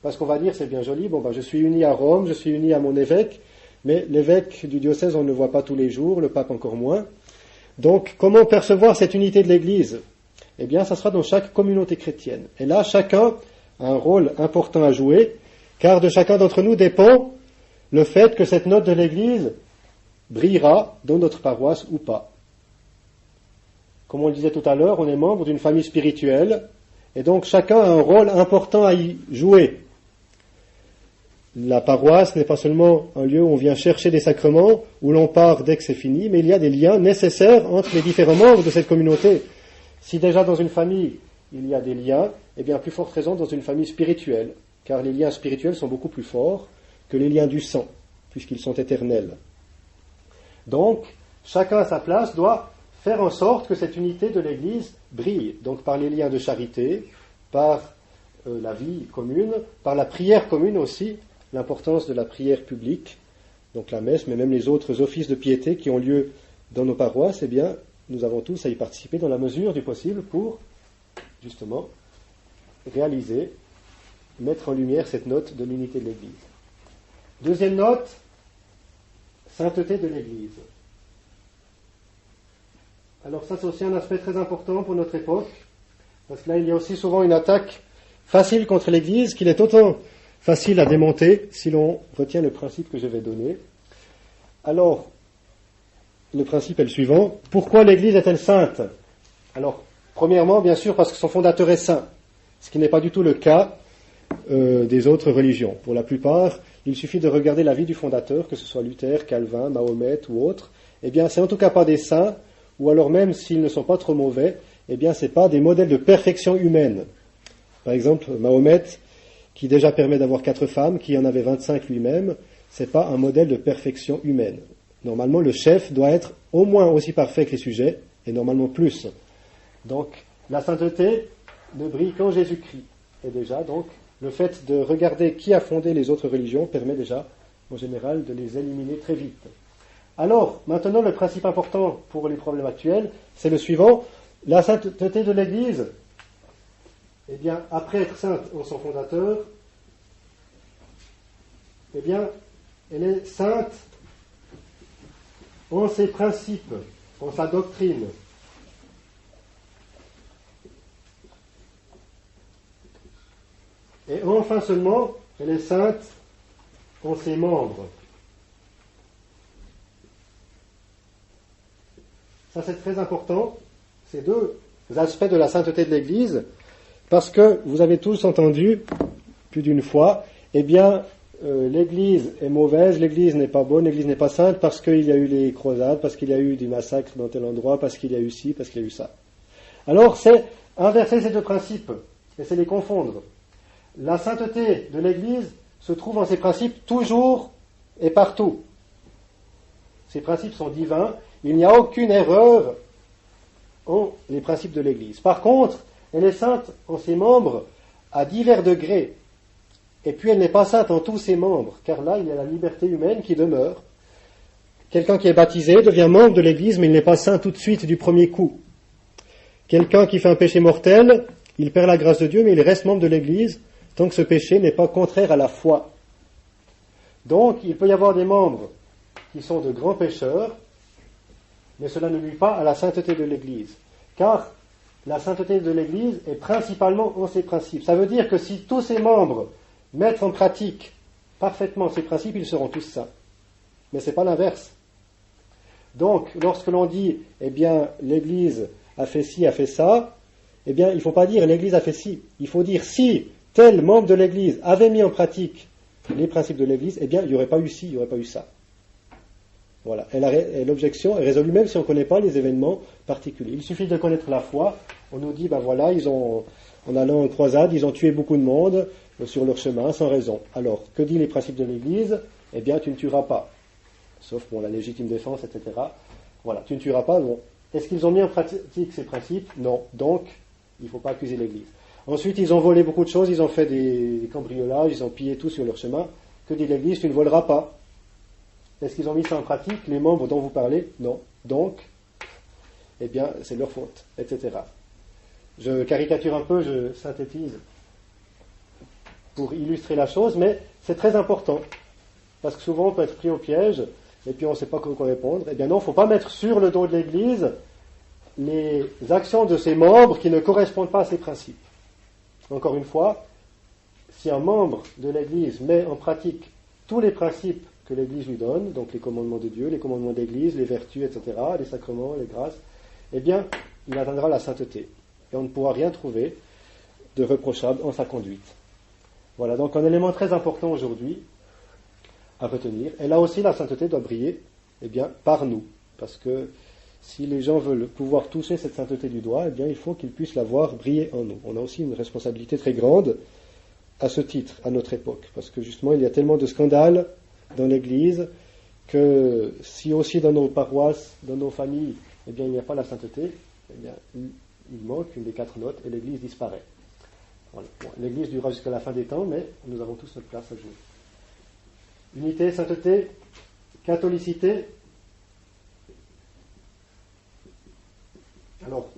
Parce qu'on va dire, c'est bien joli, je suis uni à Rome, je suis uni à mon évêque, mais l'évêque du diocèse, on ne le voit pas tous les jours, le pape encore moins. Donc, comment percevoir cette unité de l'Église ? Eh bien, ça sera dans chaque communauté chrétienne. Et là, chacun a un rôle important à jouer, car de chacun d'entre nous dépend le fait que cette note de l'Église brillera dans notre paroisse ou pas. Comme on le disait tout à l'heure, on est membre d'une famille spirituelle, et donc chacun a un rôle important à y jouer. La paroisse n'est pas seulement un lieu où on vient chercher des sacrements, où l'on part dès que c'est fini, mais il y a des liens nécessaires entre les différents membres de cette communauté. Si déjà dans une famille il y a des liens, eh bien plus forte raison dans une famille spirituelle, car les liens spirituels sont beaucoup plus forts que les liens du sang, puisqu'ils sont éternels. Donc, chacun à sa place doit faire en sorte que cette unité de l'Église brille, donc par les liens de charité, par la vie commune, par la prière commune aussi, l'importance de la prière publique, donc la messe, mais même les autres offices de piété qui ont lieu dans nos paroisses, eh bien, nous avons tous à y participer dans la mesure du possible pour, justement, réaliser, mettre en lumière cette note de l'unité de l'Église. Deuxième note, sainteté de l'Église. Alors ça, c'est aussi un aspect très important pour notre époque, parce que là, il y a aussi souvent une attaque facile contre l'Église, qu'il est autant facile à démonter si l'on retient le principe que je vais donner. Alors, le principe est le suivant. Pourquoi l'Église est-elle sainte ? Alors, premièrement, bien sûr, parce que son fondateur est saint, ce qui n'est pas du tout le cas des autres religions. Pour la plupart, il suffit de regarder la vie du fondateur, que ce soit Luther, Calvin, Mahomet ou autres. Eh bien, c'est en tout cas pas des saints, ou alors même s'ils ne sont pas trop mauvais, eh bien, c'est pas des modèles de perfection humaine. Par exemple, Mahomet, qui déjà permet d'avoir 4 femmes, qui en avait 25 lui-même, c'est pas un modèle de perfection humaine. Normalement, le chef doit être au moins aussi parfait que les sujets, et normalement plus. Donc, la sainteté ne brille qu'en Jésus-Christ. Et déjà, donc, le fait de regarder qui a fondé les autres religions permet déjà, en général, de les éliminer très vite. Alors, maintenant, le principe important pour les problèmes actuels, c'est le suivant. La sainteté de l'Église, eh bien, après être sainte en son fondateur, eh bien, elle est sainte en ses principes, en sa doctrine. Et enfin seulement, elle est sainte en ses membres. Ça, c'est très important, ces deux aspects de la sainteté de l'Église, parce que vous avez tous entendu, plus d'une fois, eh bien, l'Église est mauvaise, l'Église n'est pas bonne, l'Église n'est pas sainte parce qu'il y a eu les croisades, parce qu'il y a eu des massacres dans tel endroit, parce qu'il y a eu ci, parce qu'il y a eu ça. Alors, c'est inverser ces deux principes, et c'est les confondre. La sainteté de l'Église se trouve en ses principes toujours et partout. Ces principes sont divins, il n'y a aucune erreur en les principes de l'Église. Par contre, elle est sainte en ses membres à divers degrés. Et puis elle n'est pas sainte en tous ses membres, car là, il y a la liberté humaine qui demeure. Quelqu'un qui est baptisé devient membre de l'Église, mais il n'est pas saint tout de suite du premier coup. Quelqu'un qui fait un péché mortel, il perd la grâce de Dieu, mais il reste membre de l'Église, tant que ce péché n'est pas contraire à la foi. Donc, il peut y avoir des membres qui sont de grands pécheurs, mais cela ne nuit pas à la sainteté de l'Église. Car la sainteté de l'Église est principalement en ses principes. Ça veut dire que si tous ses membres mettent en pratique parfaitement ces principes, ils seront tous saints. Mais ce n'est pas l'inverse. Donc, lorsque l'on dit, eh bien, l'Église a fait ci, a fait ça, eh bien, il ne faut pas dire l'Église a fait ci. Il faut dire si tel membre de l'Église avait mis en pratique les principes de l'Église, eh bien, il n'y aurait pas eu ci, il n'y aurait pas eu ça. Voilà. Et l'objection est résolue même si on ne connaît pas les événements particuliers. Il suffit de connaître la foi. On nous dit, voilà, en allant en croisade, ils ont tué beaucoup de monde sur leur chemin sans raison. Alors, que dit les principes de l'Église? Eh bien, tu ne tueras pas. Sauf, la légitime défense, etc. Voilà, tu ne tueras pas. Bon. Est-ce qu'ils ont mis en pratique ces principes? Non. Donc, il ne faut pas accuser l'Église. Ensuite, ils ont volé beaucoup de choses, ils ont fait des cambriolages, ils ont pillé tout sur leur chemin. Que dit l'Église? Tu ne voleras pas. Est-ce qu'ils ont mis ça en pratique, les membres dont vous parlez? Non. Donc, eh bien, c'est leur faute, etc. Je caricature un peu, je synthétise pour illustrer la chose, mais c'est très important. Parce que souvent, on peut être pris au piège, et puis on ne sait pas quoi répondre. Eh bien non, il ne faut pas mettre sur le dos de l'Église les actions de ses membres qui ne correspondent pas à ses principes. Encore une fois, si un membre de l'Église met en pratique tous les principes que l'Église lui donne, donc les commandements de Dieu, les commandements d'Église, les vertus, etc., les sacrements, les grâces, eh bien, il atteindra la sainteté. Et on ne pourra rien trouver de reprochable en sa conduite. Voilà, donc un élément très important aujourd'hui à retenir. Et là aussi, la sainteté doit briller, eh bien, par nous. Parce que si les gens veulent pouvoir toucher cette sainteté du doigt, eh bien, il faut qu'ils puissent la voir briller en nous. On a aussi une responsabilité très grande à ce titre, à notre époque. Parce que justement, il y a tellement de scandales dans l'Église que si aussi dans nos paroisses, dans nos familles, eh bien, il n'y a pas la sainteté, eh bien, il manque une des 4 notes et l'Église disparaît. Voilà. Bon, l'Église durera jusqu'à la fin des temps, mais nous avons tous notre place à jouer. Unité, sainteté, catholicité. Alors,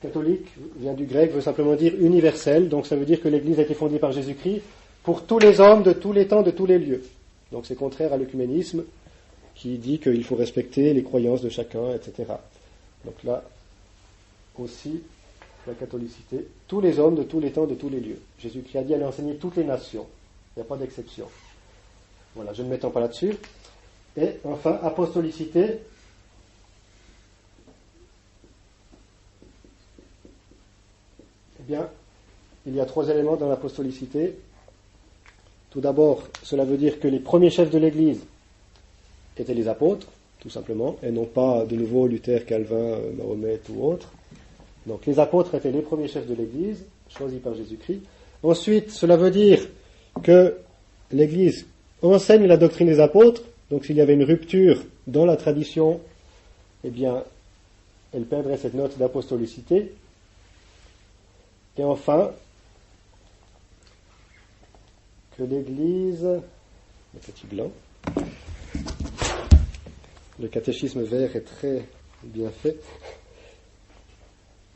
catholique vient du grec, veut simplement dire universel, donc ça veut dire que l'Église a été fondée par Jésus-Christ pour tous les hommes de tous les temps, de tous les lieux. Donc c'est contraire à l'œcuménisme qui dit qu'il faut respecter les croyances de chacun, etc. Donc là aussi, la catholicité, tous les hommes de tous les temps, de tous les lieux. Jésus-Christ a dit aller enseigner toutes les nations. Il n'y a pas d'exception. Voilà, je ne m'étends pas là-dessus. Et enfin, apostolicité. Eh bien, il y a 3 éléments dans l'apostolicité. Tout d'abord, cela veut dire que les premiers chefs de l'Église étaient les apôtres, tout simplement, et non pas de nouveau Luther, Calvin, Mahomet ou autres. Donc les apôtres étaient les premiers chefs de l'Église, choisis par Jésus-Christ. Ensuite, cela veut dire que l'Église enseigne la doctrine des apôtres, donc s'il y avait une rupture dans la tradition, eh bien, elle perdrait cette note d'apostolicité. Et enfin, que l'Église, le petit blanc, le catéchisme vert est très bien fait.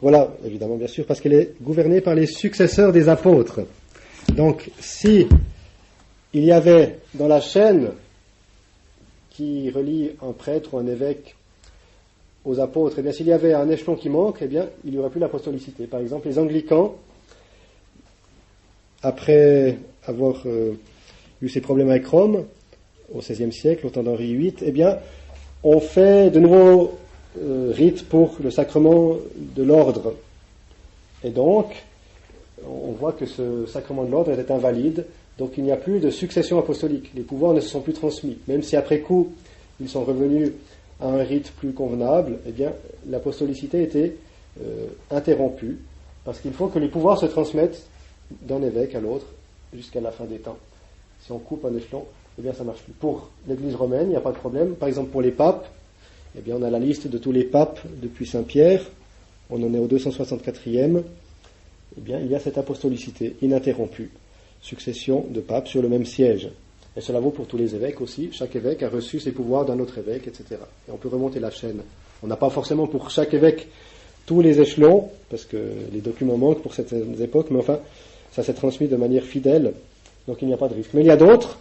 Voilà, évidemment, bien sûr, parce qu'elle est gouvernée par les successeurs des apôtres. Donc, si il y avait dans la chaîne qui relie un prêtre ou un évêque aux apôtres, eh bien, s'il y avait un échelon qui manque, eh bien, il n'y aurait plus l'apostolicité. Par exemple, les anglicans, après avoir eu ces problèmes avec Rome, au XVIe siècle, au temps d'Henri VIII, eh bien, ont fait de nouveaux rites pour le sacrement de l'ordre. Et donc, on voit que ce sacrement de l'ordre était invalide, donc il n'y a plus de succession apostolique. Les pouvoirs ne se sont plus transmis. Même si après coup, ils sont revenus à un rite plus convenable, eh bien, l'apostolicité était interrompue, parce qu'il faut que les pouvoirs se transmettent d'un évêque à l'autre jusqu'à la fin des temps. Si on coupe un échelon, eh bien ça ne marche plus. Pour l'Église romaine, il n'y a pas de problème. Par exemple, pour les papes, eh bien on a la liste de tous les papes depuis Saint-Pierre, on en est au 264e, eh bien il y a cette apostolicité ininterrompue, succession de papes sur le même siège. Et cela vaut pour tous les évêques aussi. Chaque évêque a reçu ses pouvoirs d'un autre évêque, etc. Et on peut remonter la chaîne. On n'a pas forcément pour chaque évêque tous les échelons, parce que les documents manquent pour certaines époques, mais enfin, ça s'est transmis de manière fidèle, donc il n'y a pas de risque. Mais il y a d'autres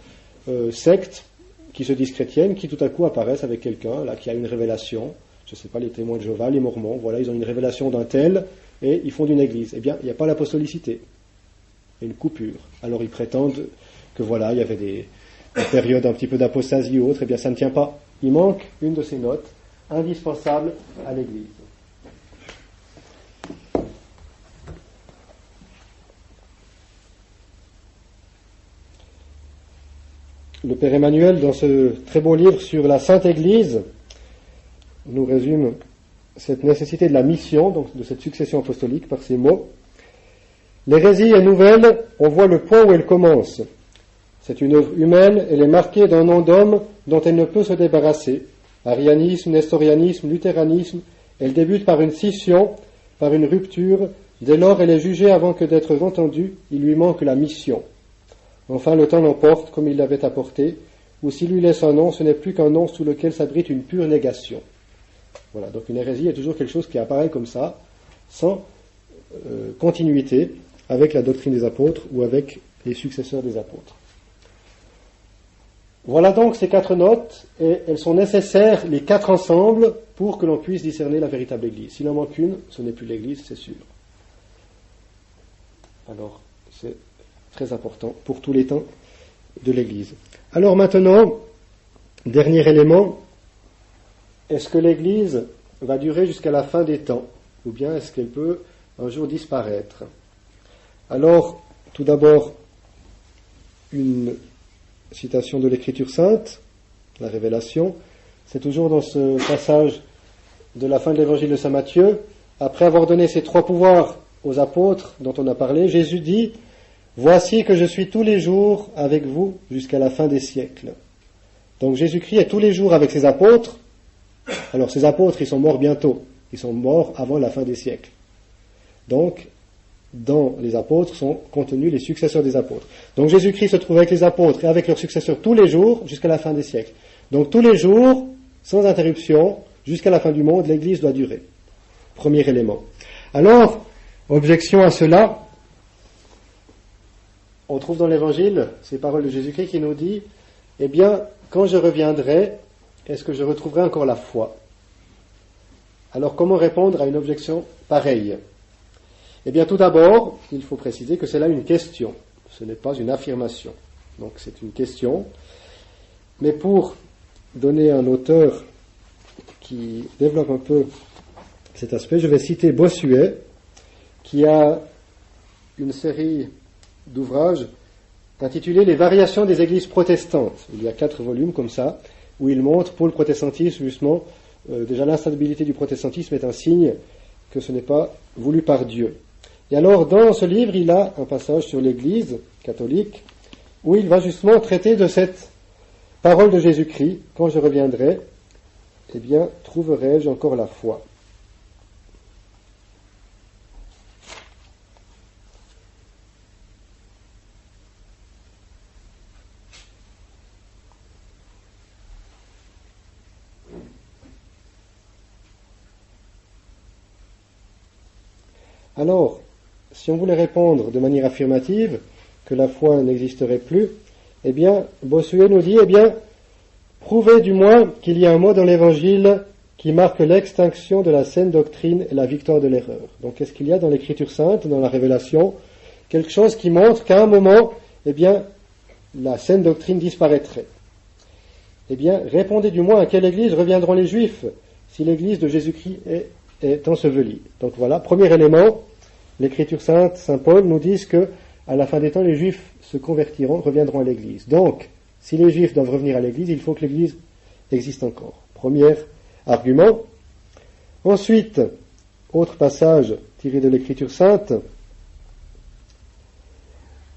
sectes qui se disent chrétiennes, qui tout à coup apparaissent avec quelqu'un, là, qui a une révélation, je ne sais pas, les témoins de Jéhovah, les Mormons, voilà, ils ont une révélation d'un tel, et ils fondent une église. Eh bien, il n'y a pas l'apostolicité, il y a une coupure. Alors ils prétendent que voilà, il y avait des périodes un petit peu d'apostasie ou autre, eh bien ça ne tient pas. Il manque une de ces notes indispensables à l'église. le Père Emmanuel, dans ce très beau livre sur la Sainte Église, nous résume cette nécessité de la mission, donc de cette succession apostolique, par ces mots. L'hérésie est nouvelle, on voit le point où elle commence. C'est une œuvre humaine, elle est marquée d'un nom d'homme dont elle ne peut se débarrasser. Arianisme, nestorianisme, luthéranisme, elle débute par une scission, par une rupture. Dès lors, elle est jugée avant que d'être entendue, il lui manque la mission. Enfin, le temps l'emporte comme il l'avait apporté, ou s'il lui laisse un nom, ce n'est plus qu'un nom sous lequel s'abrite une pure négation. Voilà, donc une hérésie est toujours quelque chose qui apparaît comme ça, sans continuité avec la doctrine des apôtres ou avec les successeurs des apôtres. Voilà donc ces 4 notes, et elles sont nécessaires, les 4 ensemble, pour que l'on puisse discerner la véritable Église. S'il en manque une, ce n'est plus l'Église, c'est sûr. Alors, c'est très important pour tous les temps de l'Église. Alors maintenant, dernier élément, est-ce que l'Église va durer jusqu'à la fin des temps, ou bien est-ce qu'elle peut un jour disparaître? Alors, tout d'abord, une citation de l'Écriture sainte, la Révélation. C'est toujours dans ce passage de la fin de l'Évangile de saint Matthieu. Après avoir donné ces 3 pouvoirs aux apôtres dont on a parlé, Jésus dit « Voici que je suis tous les jours avec vous jusqu'à la fin des siècles. » Donc Jésus-Christ est tous les jours avec ses apôtres. Alors ces apôtres, ils sont morts bientôt. Ils sont morts avant la fin des siècles. Donc, dans les apôtres sont contenus les successeurs des apôtres. Donc Jésus-Christ se trouve avec les apôtres et avec leurs successeurs tous les jours jusqu'à la fin des siècles. Donc tous les jours, sans interruption, jusqu'à la fin du monde, l'Église doit durer. Premier élément. Alors, objection à cela, on trouve dans l'Évangile ces paroles de Jésus-Christ qui nous dit « Eh bien, quand je reviendrai, est-ce que je retrouverai encore la foi ?» Alors comment répondre à une objection pareille? Eh bien, tout d'abord, il faut préciser que c'est là une question, ce n'est pas une affirmation. Donc, c'est une question. Mais pour donner un auteur qui développe un peu cet aspect, je vais citer Bossuet, qui a une série d'ouvrages intitulés « Les variations des églises protestantes ». Il y a 4 volumes comme ça, où il montre pour le protestantisme, justement, déjà l'instabilité du protestantisme est un signe que ce n'est pas voulu par Dieu. Et alors, dans ce livre, il a un passage sur l'Église catholique où il va justement traiter de cette parole de Jésus-Christ. Quand je reviendrai, eh bien, trouverai-je encore la foi? Alors, si on voulait répondre de manière affirmative que la foi n'existerait plus, eh bien, Bossuet nous dit, eh bien, prouvez du moins qu'il y a un mot dans l'Évangile qui marque l'extinction de la saine doctrine et la victoire de l'erreur. Donc, est-ce qu'il y a dans l'Écriture sainte, dans la Révélation, quelque chose qui montre qu'à un moment, eh bien, la saine doctrine disparaîtrait? Eh bien, répondez du moins à quelle Église reviendront les Juifs si l'Église de Jésus-Christ est ensevelie. Donc voilà, premier élément. L'Écriture sainte, saint Paul, nous dit que à la fin des temps, les Juifs se convertiront, reviendront à l'Église. Donc, si les Juifs doivent revenir à l'Église, il faut que l'Église existe encore. Premier argument. Ensuite, autre passage tiré de l'Écriture sainte,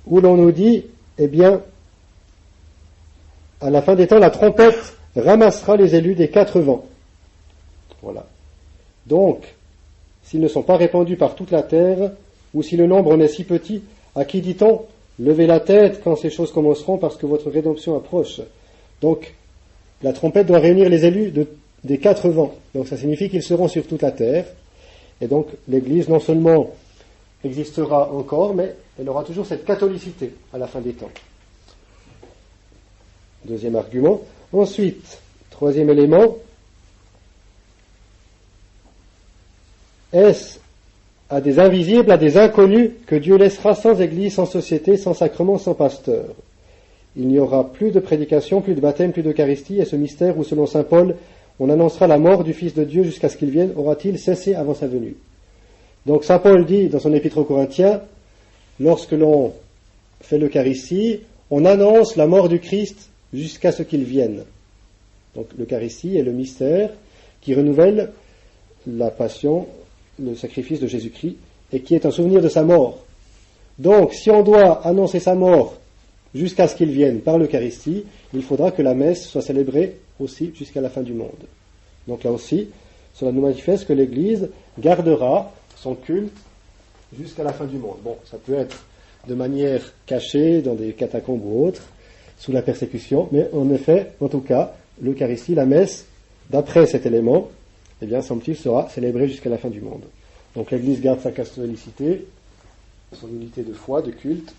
où l'on nous dit, eh bien, à la fin des temps, la trompette ramassera les élus des 4 vents. Voilà. Donc, s'ils ne sont pas répandus par toute la terre, ou si le nombre en est si petit, à qui dit-on, levez la tête quand ces choses commenceront, parce que votre rédemption approche. Donc, la trompette doit réunir les élus des 4 vents. Donc, ça signifie qu'ils seront sur toute la terre. Et donc, l'Église, non seulement existera encore, mais elle aura toujours cette catholicité à la fin des temps. Deuxième argument. Ensuite, troisième élément, est-ce à des invisibles, à des inconnus, que Dieu laissera sans église, sans société, sans sacrement, sans pasteur? Il n'y aura plus de prédication, plus de baptême, plus d'Eucharistie, et ce mystère où, selon saint Paul, on annoncera la mort du Fils de Dieu jusqu'à ce qu'il vienne, aura-t-il cessé avant sa venue? Donc saint Paul dit dans son épître aux Corinthiens, lorsque l'on fait l'Eucharistie, on annonce la mort du Christ jusqu'à ce qu'il vienne. Donc l'Eucharistie est le mystère qui renouvelle la passion, le sacrifice de Jésus-Christ, et qui est un souvenir de sa mort. Donc, si on doit annoncer sa mort jusqu'à ce qu'il vienne par l'Eucharistie, il faudra que la messe soit célébrée aussi jusqu'à la fin du monde. Donc là aussi, cela nous manifeste que l'Église gardera son culte jusqu'à la fin du monde. Bon, ça peut être de manière cachée, dans des catacombes ou autres, sous la persécution, mais en effet, en tout cas, l'Eucharistie, la messe, d'après cet élément, eh bien, semble-t-il, sera célébrée jusqu'à la fin du monde. Donc l'Église garde sa catholicité, son unité de foi, de culte,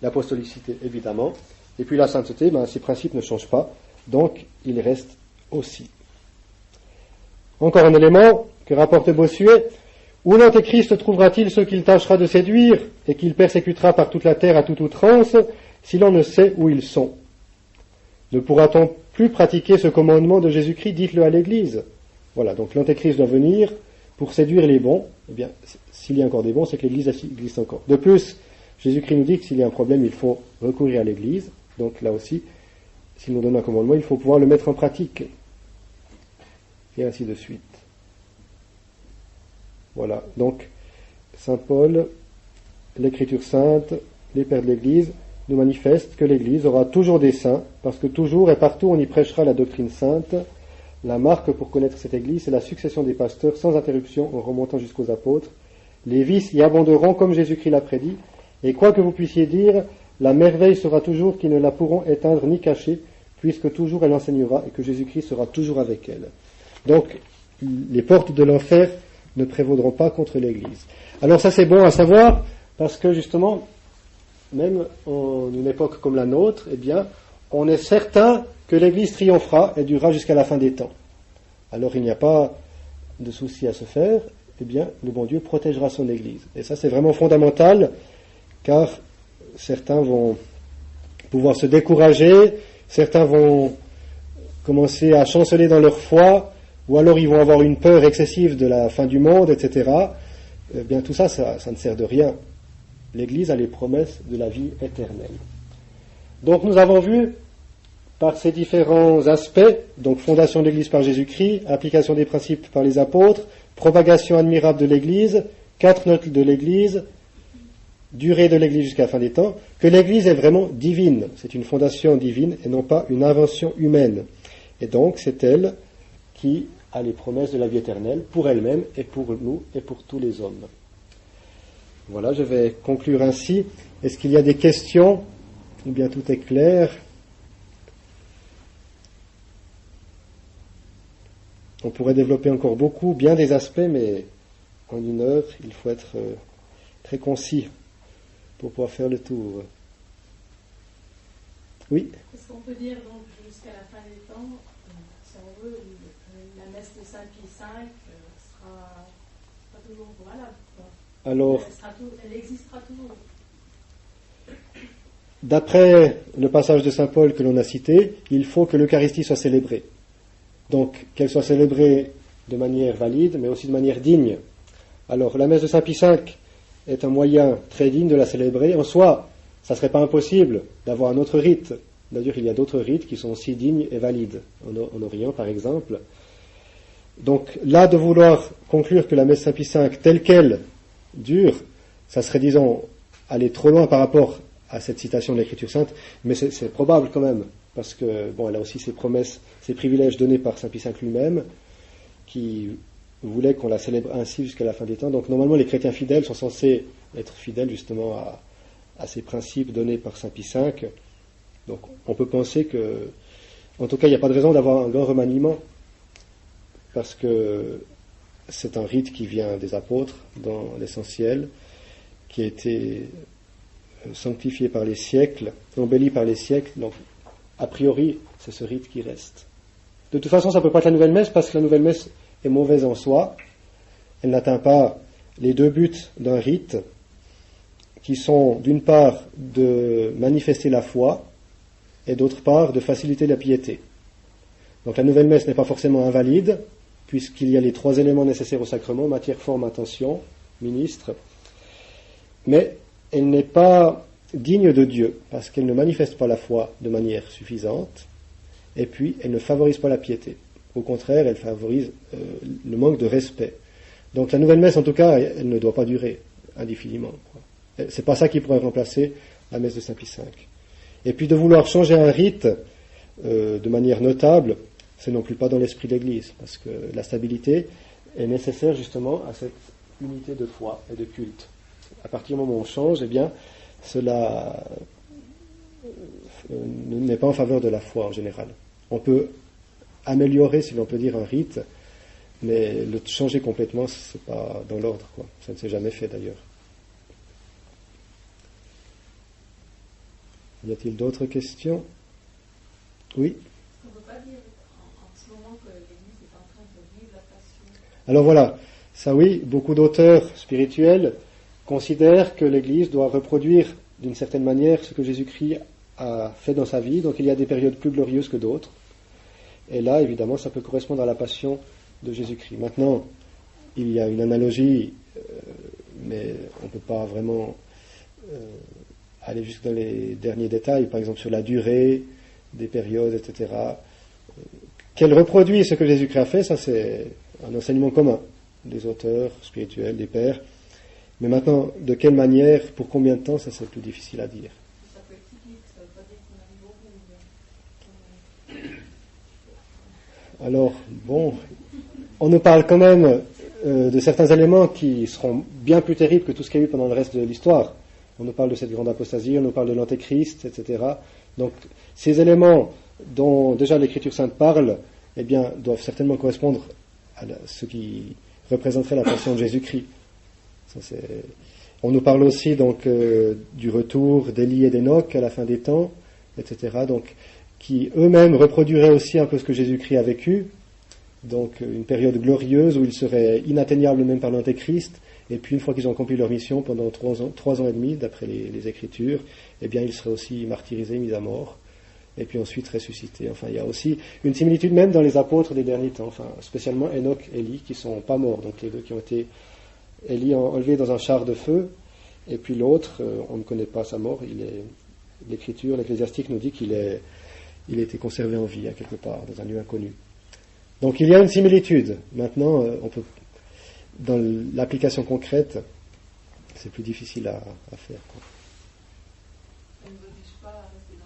l'apostolicité évidemment, et puis la sainteté, ces principes ne changent pas, donc ils restent aussi. Encore un élément que rapporte Bossuet: où l'Antéchrist trouvera-t-il ceux qu'il tâchera de séduire et qu'il persécutera par toute la terre à toute outrance, si l'on ne sait où ils sont? Ne pourra-t-on plus pratiquer ce commandement de Jésus-Christ? Dites-le à l'Église. Voilà, donc l'Antéchrist doit venir pour séduire les bons. Eh bien, s'il y a encore des bons, c'est que l'Église existe encore. De plus, Jésus-Christ nous dit que s'il y a un problème, il faut recourir à l'Église. Donc là aussi, s'il nous donne un commandement, il faut pouvoir le mettre en pratique. Et ainsi de suite. Voilà, donc Saint Paul, l'Écriture sainte, les pères de l'Église nous manifestent que l'Église aura toujours des saints, parce que toujours et partout on y prêchera la doctrine sainte. La marque pour connaître cette Église, c'est la succession des pasteurs sans interruption en remontant jusqu'aux apôtres. Les vices y abonderont comme Jésus-Christ l'a prédit, et quoi que vous puissiez dire, la merveille sera toujours qu'ils ne la pourront éteindre ni cacher, puisque toujours elle enseignera et que Jésus-Christ sera toujours avec elle. Donc, les portes de l'enfer ne prévaudront pas contre l'Église. Alors ça c'est bon à savoir, parce que justement, même en une époque comme la nôtre, eh bien, on est certain que l'Église triomphera et durera jusqu'à la fin des temps. Alors il n'y a pas de souci à se faire, eh bien, le bon Dieu protégera son Église. Et ça c'est vraiment fondamental, car certains vont pouvoir se décourager, certains vont commencer à chanceler dans leur foi, ou alors ils vont avoir une peur excessive de la fin du monde, etc. Eh bien tout ça, ça ne sert de rien. L'Église a les promesses de la vie éternelle. Donc nous avons vu, par ces différents aspects, donc fondation de l'Église par Jésus-Christ, application des principes par les apôtres, propagation admirable de l'Église, 4 notes de l'Église, durée de l'Église jusqu'à la fin des temps, que l'Église est vraiment divine. C'est une fondation divine et non pas une invention humaine. Et donc c'est elle qui a les promesses de la vie éternelle pour elle-même et pour nous et pour tous les hommes. Voilà, je vais conclure ainsi. Est-ce qu'il y a des questions? Ou bien tout est clair? On pourrait développer encore beaucoup, bien des aspects, mais en 1 heure, il faut être très concis pour pouvoir faire le tour. Oui? Est-ce qu'on peut dire donc jusqu'à la fin des temps, si on veut, la messe de Saint Pie V sera pas toujours valable, quoi. Alors, elle existera toujours. D'après le passage de Saint Paul que l'on a cité, il faut que l'Eucharistie soit célébrée. Donc, qu'elle soit célébrée de manière valide, mais aussi de manière digne. Alors, la messe de Saint Pie V est un moyen très digne de la célébrer. En soi, ça ne serait pas impossible d'avoir un autre rite. D'ailleurs, il y a d'autres rites qui sont aussi dignes et valides, en Orient par exemple. Donc, là, de vouloir conclure que la messe Saint Pie V, telle qu'elle, dure, ça serait, disons, aller trop loin par rapport à cette citation de l'Écriture sainte, mais c'est probable quand même, parce que, bon, elle a aussi ses promesses, ses privilèges donnés par Saint Pie V lui-même, qui voulait qu'on la célèbre ainsi jusqu'à la fin des temps. Donc, normalement, les chrétiens fidèles sont censés être fidèles, justement, à ces principes donnés par Saint Pie V. Donc, on peut penser que, en tout cas, il n'y a pas de raison d'avoir un grand remaniement, parce que c'est un rite qui vient des apôtres, dans l'essentiel, qui a été sanctifié par les siècles, embelli par les siècles, donc a priori c'est ce rite qui reste. De toute façon ça ne peut pas être la nouvelle messe, parce que la nouvelle messe est mauvaise en soi, elle n'atteint pas les deux buts d'un rite, qui sont d'une part de manifester la foi, et d'autre part de faciliter la piété. Donc la nouvelle messe n'est pas forcément invalide, puisqu'il y a les 3 éléments nécessaires au sacrement, matière, forme, intention, ministre, mais elle n'est pas dignes de Dieu, parce qu'elles ne manifestent pas la foi de manière suffisante, et puis elles ne favorisent pas la piété. Au contraire, elles favorisent le manque de respect. Donc la nouvelle messe, en tout cas, elle ne doit pas durer indéfiniment. C'est pas ça qui pourrait remplacer la messe de Saint Pie V. Et puis de vouloir changer un rite de manière notable, c'est non plus pas dans l'esprit de l'Église, parce que la stabilité est nécessaire justement à cette unité de foi et de culte. À partir du moment où on change, eh bien, cela n'est pas en faveur de la foi en général. On peut améliorer, si l'on peut dire, un rite, mais le changer complètement, c'est pas dans l'ordre, quoi. Ça ne s'est jamais fait d'ailleurs. Y a-t-il d'autres questions? Oui. On ne peut pas dire en ce moment que l'Église est en train de vivre la passion. Alors voilà, ça oui, beaucoup d'auteurs spirituels considèrent que l'Église doit reproduire d'une certaine manière ce que Jésus-Christ a fait dans sa vie, donc il y a des périodes plus glorieuses que d'autres, et là évidemment ça peut correspondre à la passion de Jésus-Christ. Maintenant, il y a une analogie, mais on ne peut pas vraiment aller jusque dans les derniers détails, par exemple sur la durée des périodes, etc. Qu'elle reproduit ce que Jésus-Christ a fait, ça c'est un enseignement commun des auteurs spirituels, des pères. Mais maintenant, de quelle manière, pour combien de temps, ça c'est plus difficile à dire. Ça peut être cyclique, ça ne veut pas dire qu'on arrive au bout. Alors, bon, on nous parle quand même de certains éléments qui seront bien plus terribles que tout ce qu'il y a eu pendant le reste de l'histoire. On nous parle de cette grande apostasie, on nous parle de l'antéchrist, etc. Donc, ces éléments dont déjà l'Écriture sainte parle, eh bien, doivent certainement correspondre à ce qui représenterait la passion de Jésus-Christ. Ça, on nous parle aussi donc du retour d'Élie et d'Enoch à la fin des temps, etc. Donc, qui eux-mêmes reproduiraient aussi un peu ce que Jésus-Christ a vécu. Donc, une période glorieuse où ils seraient inatteignables même par l'Antéchrist. Et puis, une fois qu'ils ont accompli leur mission pendant 3 ans et demi, d'après les Écritures, eh bien, ils seraient aussi martyrisés, mis à mort, et puis ensuite ressuscités. Enfin, il y a aussi une similitude même dans les apôtres des derniers temps, enfin, spécialement Enoch et Élie, qui sont pas morts, donc les deux qui ont été, Élie enlevé dans un char de feu, et puis l'autre, on ne connaît pas sa mort, l'Écriture, l'Ecclésiastique nous dit qu'il a été conservé en vie, quelque part, dans un lieu inconnu. Donc il y a une similitude. Maintenant, on peut, dans l'application concrète, c'est plus difficile à faire, quoi. Ça ne vous oblige pas à rester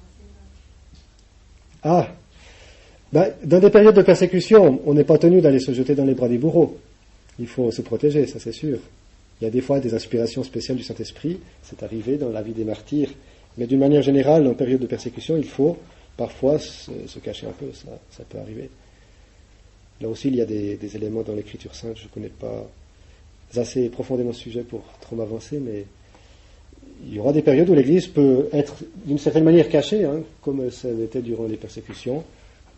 dans des périodes de persécution, on n'est pas tenu d'aller se jeter dans les bras des bourreaux. Il faut se protéger, ça c'est sûr. Il y a des fois des inspirations spéciales du Saint-Esprit, c'est arrivé dans la vie des martyrs, mais d'une manière générale, en période de persécution, il faut parfois se cacher un peu, ça peut arriver. Là aussi, il y a des éléments dans l'Écriture sainte, je ne connais pas assez profondément ce sujet pour trop m'avancer, mais il y aura des périodes où l'Église peut être d'une certaine manière cachée, comme ça l'était durant les persécutions,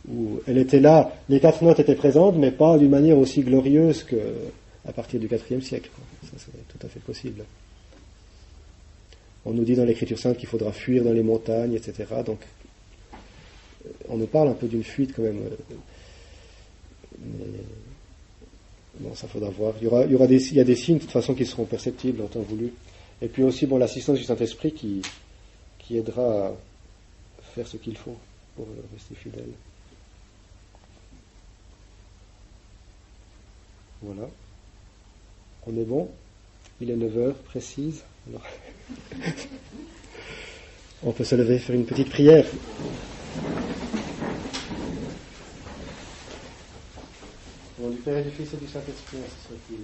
où elle était là, les 4 notes étaient présentes, mais pas d'une manière aussi glorieuse qu'à partir du IVe siècle. Ça, c'est tout à fait possible. On nous dit dans l'Écriture sainte qu'il faudra fuir dans les montagnes, etc. Donc, on nous parle un peu d'une fuite quand même. Mais bon, ça faudra voir. Il y a des signes de toute façon qui seront perceptibles en temps voulu. Et puis aussi, l'assistance du Saint-Esprit qui aidera à faire ce qu'il faut pour rester fidèle. Voilà. On est bon. Il est 9h précise. Alors, on peut se lever, faire une petite prière. Au nom du Père et du Fils et du Saint-Esprit, ainsi soit-il.